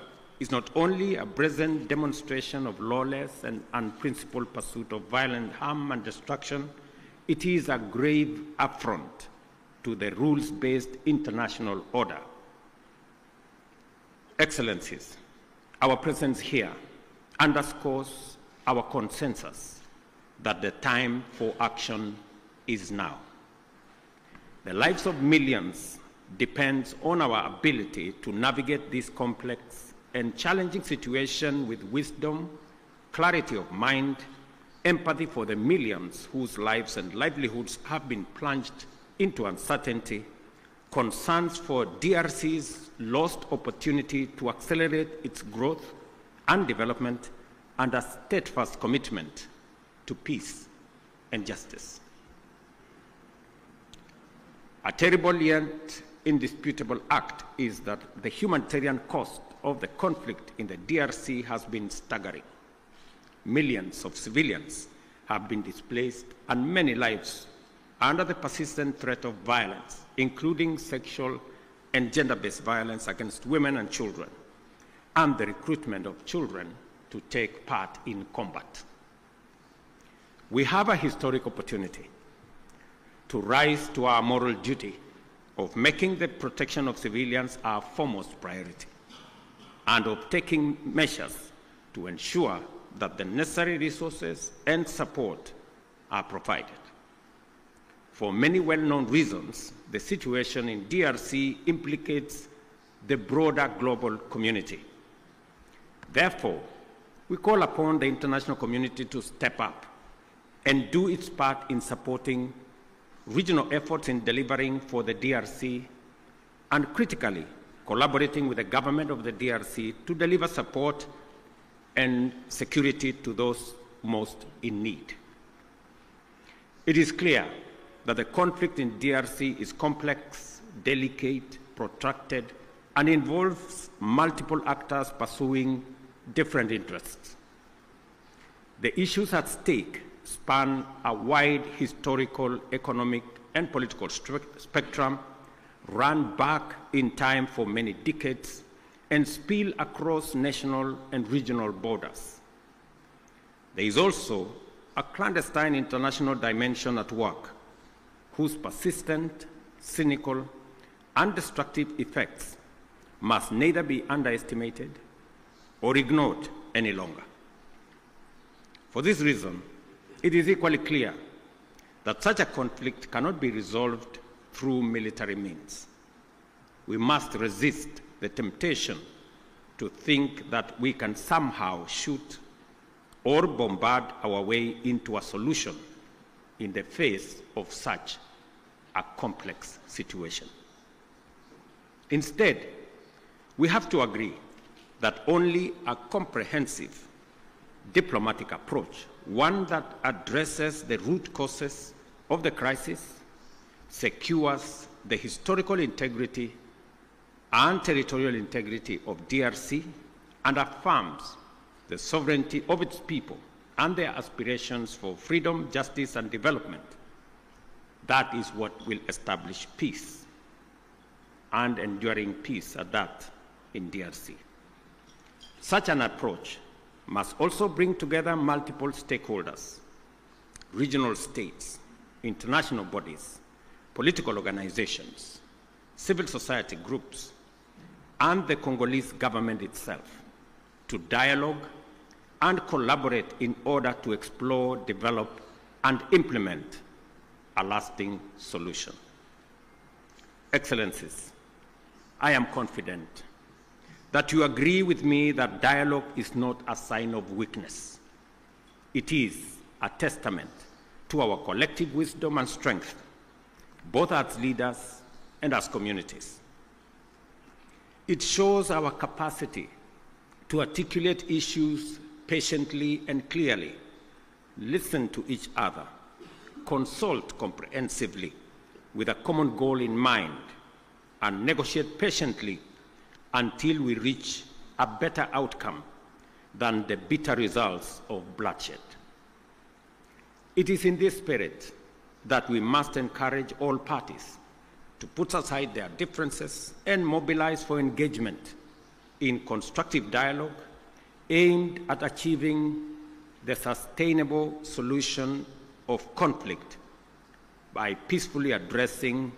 is not only a brazen demonstration of lawless and unprincipled pursuit of violent harm and destruction, it is a grave affront to the rules-based international order. Excellencies, our presence here underscores our consensus that the time for action is now. The lives of millions depends on our ability to navigate this complex and challenging situation with wisdom, clarity of mind, empathy for the millions whose lives and livelihoods have been plunged into uncertainty, concerns for DRC's lost opportunity to accelerate its growth and development, and a steadfast commitment to peace and justice. A terrible yet indisputable act is that the humanitarian cost of the conflict in the DRC has been staggering. Millions of civilians have been displaced and many lives under the persistent threat of violence, including sexual and gender-based violence against women and children, and the recruitment of children to take part in combat. We have a historic opportunity to rise to our moral duty of making the protection of civilians our foremost priority, and of taking measures to ensure that the necessary resources and support are provided. For many well-known reasons, the situation in DRC implicates the broader global community. Therefore, we call upon the international community to step up and do its part in supporting regional efforts in delivering for the DRC, and critically collaborating with the government of the DRC to deliver support and security to those most in need. It is clear that the conflict in DRC is complex, delicate, protracted, and involves multiple actors pursuing different interests. The issues at stake span a wide historical, economic, and political spectrum, run back in time for many decades, and spill across national and regional borders. There is also a clandestine international dimension at work, whose persistent, cynical, and destructive effects must neither be underestimated or ignored any longer. For this reason, it is equally clear that such a conflict cannot be resolved through military means. We must resist the temptation to think that we can somehow shoot or bombard our way into a solution in the face of such a complex situation. Instead, we have to agree that only a comprehensive diplomatic approach, one that addresses the root causes of the crisis, secures the historical integrity and territorial integrity of DRC, and affirms the sovereignty of its people and their aspirations for freedom, justice, and development. That is what will establish peace, and enduring peace at that, in DRC. Such an approach must also bring together multiple stakeholders, regional states, international bodies, political organizations, civil society groups, and the Congolese government itself to dialogue and collaborate in order to explore, develop, and implement a lasting solution. Excellencies, I am confident that you agree with me that dialogue is not a sign of weakness. It is a testament to our collective wisdom and strength, both as leaders and as communities. It shows our capacity to articulate issues patiently and clearly, listen to each other, consult comprehensively with a common goal in mind, and negotiate patiently until we reach a better outcome than the bitter results of bloodshed. It is in this spirit that we must encourage all parties to put aside their differences and mobilize for engagement in constructive dialogue aimed at achieving the sustainable solution of conflict by peacefully addressing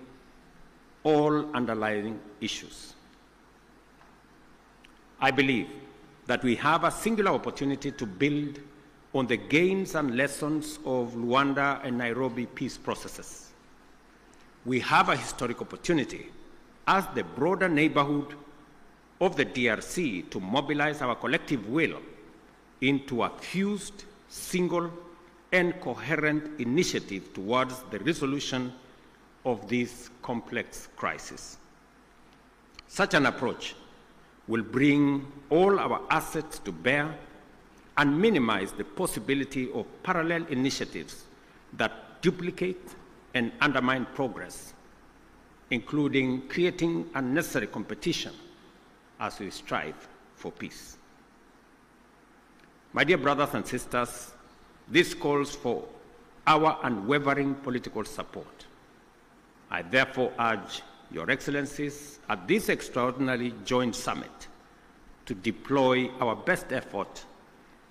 all underlying issues. I believe that we have a singular opportunity to build on the gains and lessons of Luanda and Nairobi peace processes. We have a historic opportunity as the broader neighborhood of the DRC to mobilize our collective will into a fused, single, and coherent initiative towards the resolution of this complex crisis. Such an approach will bring all our assets to bear and minimize the possibility of parallel initiatives that duplicate and undermine progress, including creating unnecessary competition as we strive for peace. My dear brothers and sisters, this calls for our unwavering political support. I therefore urge Your Excellencies at this extraordinary joint summit to deploy our best effort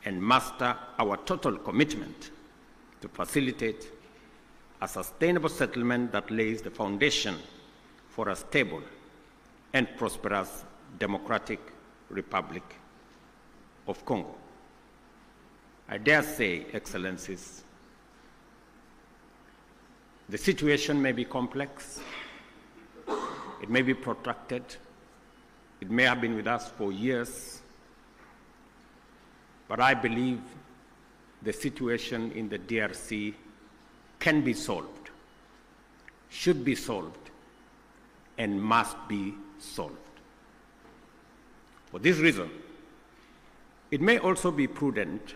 and muster our total commitment to facilitate a sustainable settlement that lays the foundation for a stable and prosperous Democratic Republic of Congo. I dare say, Excellencies, the situation may be complex, it may be protracted, it may have been with us for years, but I believe the situation in the DRC can be solved, should be solved, and must be solved. For this reason, it may also be prudent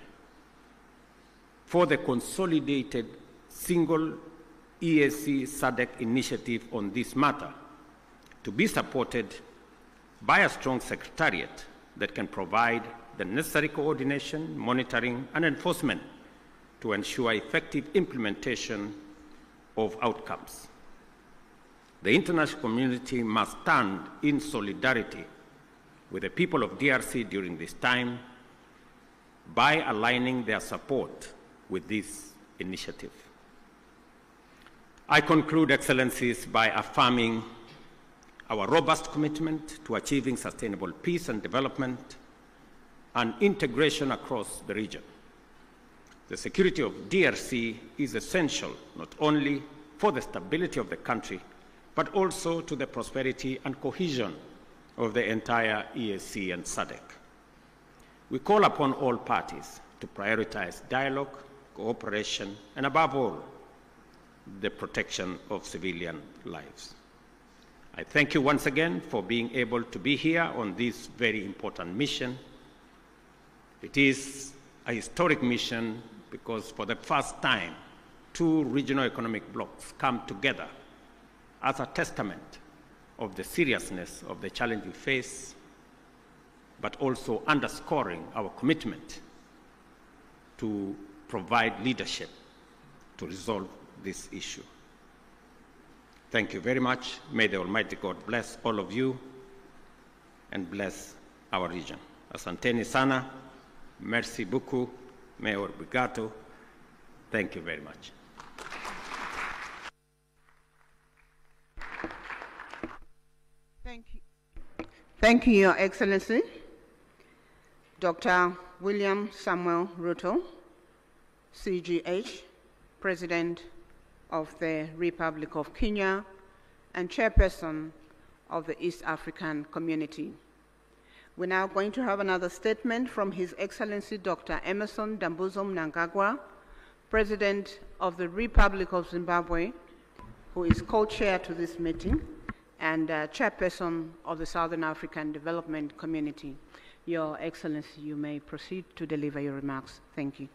for the consolidated single EAC Sadc initiative on this matter to be supported by a strong secretariat that can provide the necessary coordination, monitoring, and enforcement to ensure effective implementation of outcomes. The international community must stand in solidarity with the people of DRC during this time by aligning their support with this initiative. I conclude, Excellencies, by affirming our robust commitment to achieving sustainable peace and development and integration across the region. The security of DRC is essential not only for the stability of the country, but also to the prosperity and cohesion of the entire EAC and SADC. We call upon all parties to prioritize dialogue, cooperation, and above all, the protection of civilian lives. I thank you once again for being able to be here on this very important mission. It is a historic mission because for the first time, two regional economic blocs come together as a testament of the seriousness of the challenge we face, but also underscoring our commitment to provide leadership to resolve this issue. Thank you very much. May the Almighty God bless all of you and bless our region. Asanteni sana, merci beaucoup, Mayor Bigato. Thank you very much. Thank you, Your Excellency, Dr. William Samuel Ruto, CGH, President of the Republic of Kenya and Chairperson of the East African Community. We're now going to have another statement from His Excellency Dr. Emmerson Dambuzo Mnangagwa, President of the Republic of Zimbabwe, who is co-chair to this meeting, and Chairperson of the Southern African Development Community. Your Excellency, you may proceed to deliver your remarks. Thank you.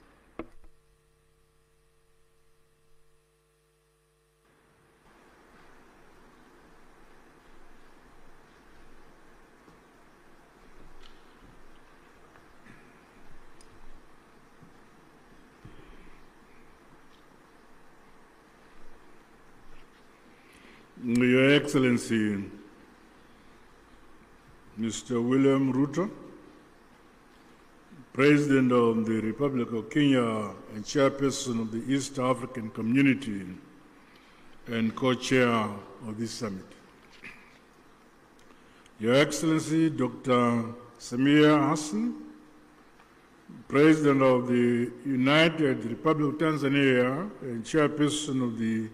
Your Excellency, Mr. William Ruto, President of the Republic of Kenya and Chairperson of the East African Community and co-chair of this summit. Your Excellency, Dr. Samia Hassan, President of the United Republic of Tanzania and Chairperson of the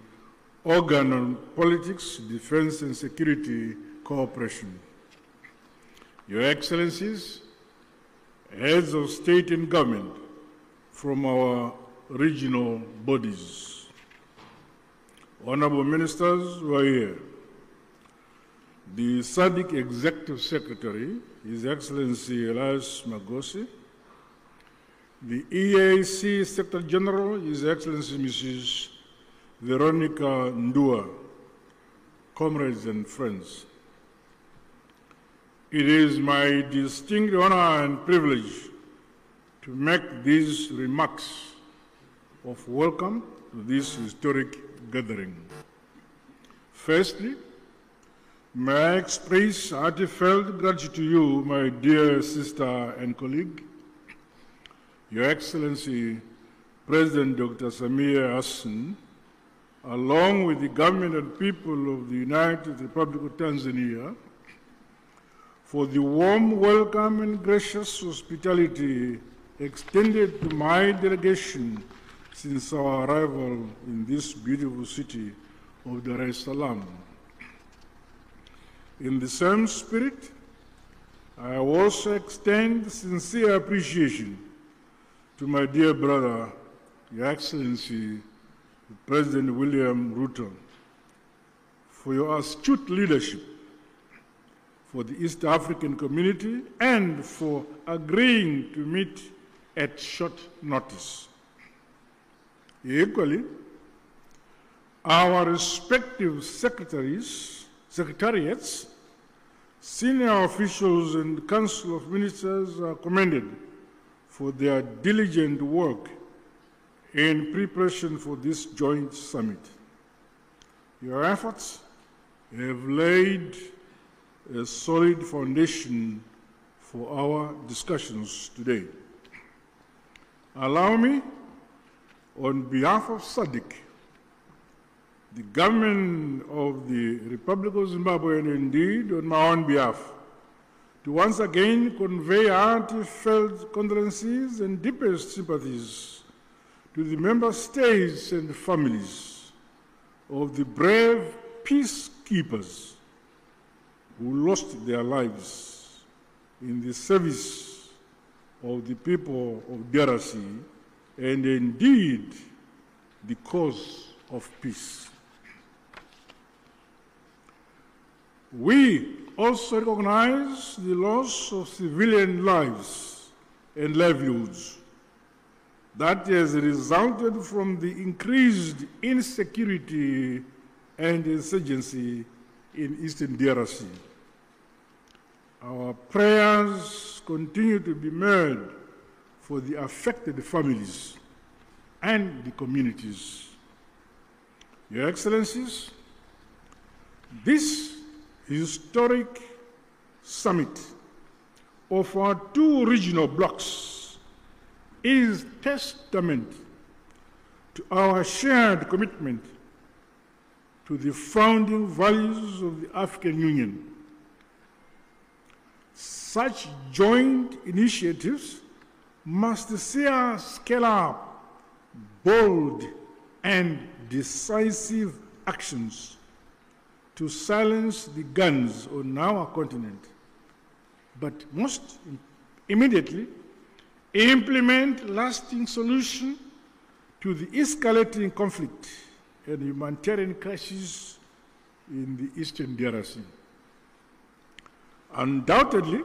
Organ on Politics, Defense and Security Cooperation. Your Excellencies, heads of state and government from our regional bodies, honorable ministers who are here, the Sadc Executive Secretary, His Excellency Elias Magosi, the EAC Secretary General, His Excellency Mrs. Veronica Ndua, comrades and friends. It is my distinct honor and privilege to make these remarks of welcome to this historic gathering. Firstly, may I express heartfelt gratitude to you, my dear sister and colleague, Your Excellency, President Dr. Samia Hassan, along with the government and people of the United Republic of Tanzania, for the warm welcome and gracious hospitality extended to my delegation since our arrival in this beautiful city of Dar es Salaam. In the same spirit, I also extend sincere appreciation to my dear brother, Your Excellency, President William Ruto, for your astute leadership for the East African community and for agreeing to meet at short notice. Equally, our respective secretariats, senior officials and Council of Ministers are commended for their diligent work in preparation for this joint summit. Your efforts have laid a solid foundation for our discussions today. Allow me, on behalf of Sadc, the government of the Republic of Zimbabwe, and indeed on my own behalf, to once again convey heartfelt condolences and deepest sympathies to the member states and families of the brave peacekeepers who lost their lives in the service of the people of DRC and indeed the cause of peace. We also recognize the loss of civilian lives and livelihoods that has resulted from the increased insecurity and insurgency in Eastern DRC. Our prayers continue to be made for the affected families and the communities. Your Excellencies, this historic summit of our two regional blocs is testament to our shared commitment to the founding values of the African Union. Such joint initiatives must see us scale up bold and decisive actions to silence the guns on our continent, but most immediately implement lasting solution to the escalating conflict and humanitarian crisis in the Eastern DRC. Undoubtedly,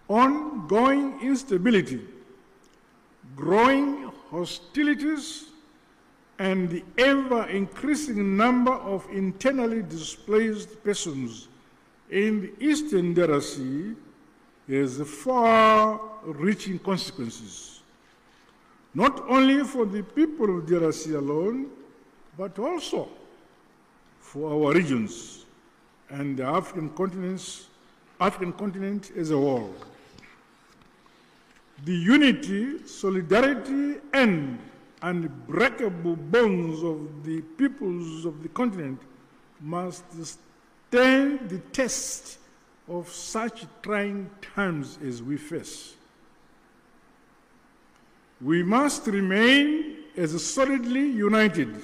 ongoing instability, growing hostilities, and the ever-increasing number of internally displaced persons in the Eastern DRC has far-reaching consequences, not only for the people of DRC alone, but also for our regions and the African continent as a whole. The unity, solidarity, and unbreakable bonds of the peoples of the continent must stand the test of such trying times as we face. We must remain as solidly united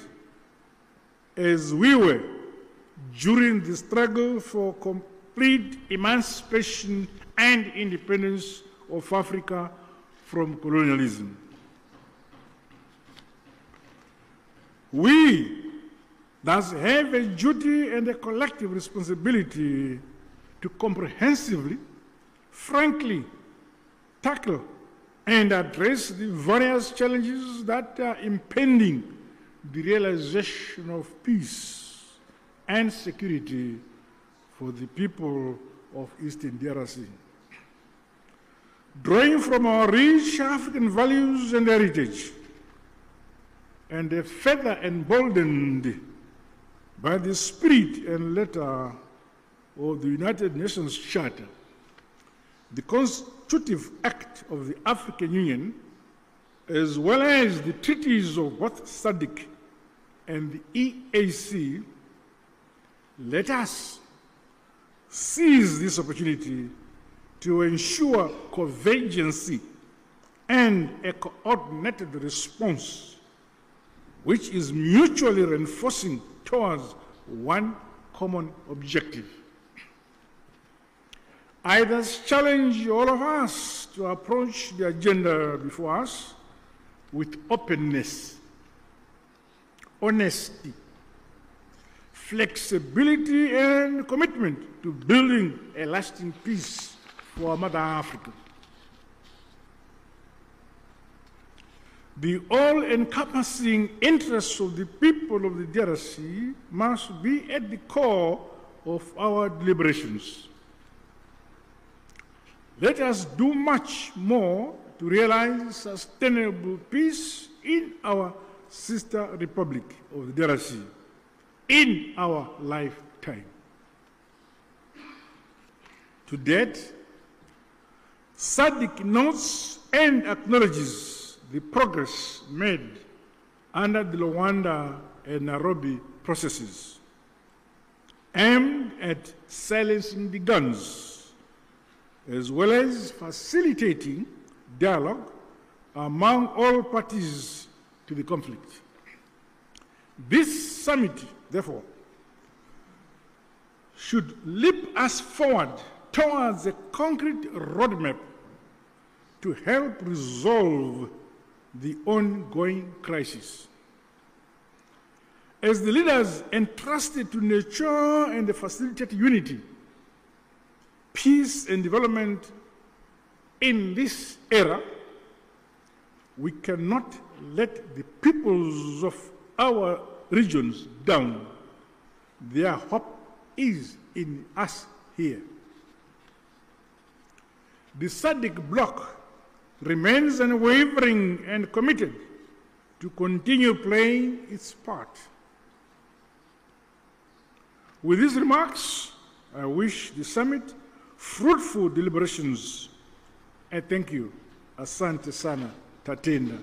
as we were during the struggle for complete emancipation and independence of Africa from colonialism. We thus have a duty and a collective responsibility to comprehensively, frankly, tackle and address the various challenges that are impeding the realization of peace and security for the people of Eastern DRC. Drawing from our rich African values and heritage, and further emboldened by the spirit and letter of the United Nations Charter, the Constitutive Act of the African Union, as well as the treaties of both Sadc and the EAC, let us seize this opportunity to ensure convergence and a coordinated response which is mutually reinforcing towards one common objective. I thus challenge all of us to approach the agenda before us with openness, honesty, flexibility, and commitment to building a lasting peace for Mother Africa. The all-encompassing interests of the people of the DRC must be at the core of our deliberations. Let us do much more to realize sustainable peace in our sister republic of the DRC in our lifetime. To date, Sadc notes and acknowledges the progress made under the Luanda and Nairobi processes aimed at silencing the guns, as well as facilitating dialogue among all parties to the conflict. This summit, therefore, should leap us forward towards a concrete roadmap to help resolve the ongoing crisis. As the leaders entrusted to nurture and facilitate unity, peace and development in this era, we cannot let the peoples of our regions down. Their hope is in us here. The Sadc bloc remains unwavering and committed to continue playing its part. With these remarks, I wish the summit fruitful deliberations. I thank you. Asante sana, tatenda.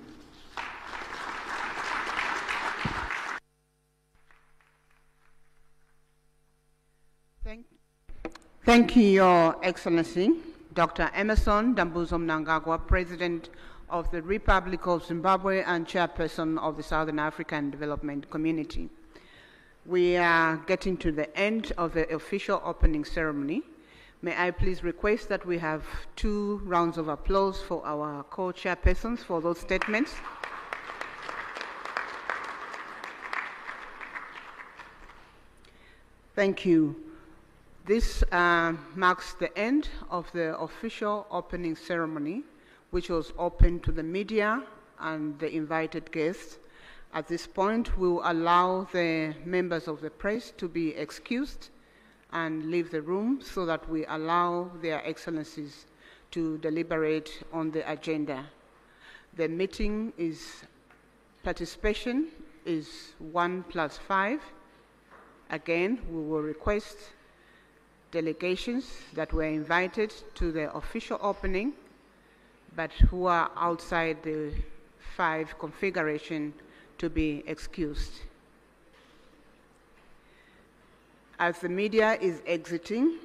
Thank you, Your Excellency, Dr. Emerson Dambuzo Mnangagwa, President of the Republic of Zimbabwe and Chairperson of the Southern African Development Community. We are getting to the end of the official opening ceremony. May I please request that we have 2 rounds of applause for our co-chairpersons for those statements. Thank you. This marks the end of the official opening ceremony, which was open to the media and the invited guests. At this point, we will allow the members of the press to be excused and leave the room so that we allow their excellencies to deliberate on the agenda. The meeting participation is 1+5. Again, we will request delegations that were invited to the official opening, but who are outside the 5 configuration to be excused. As the media is exiting,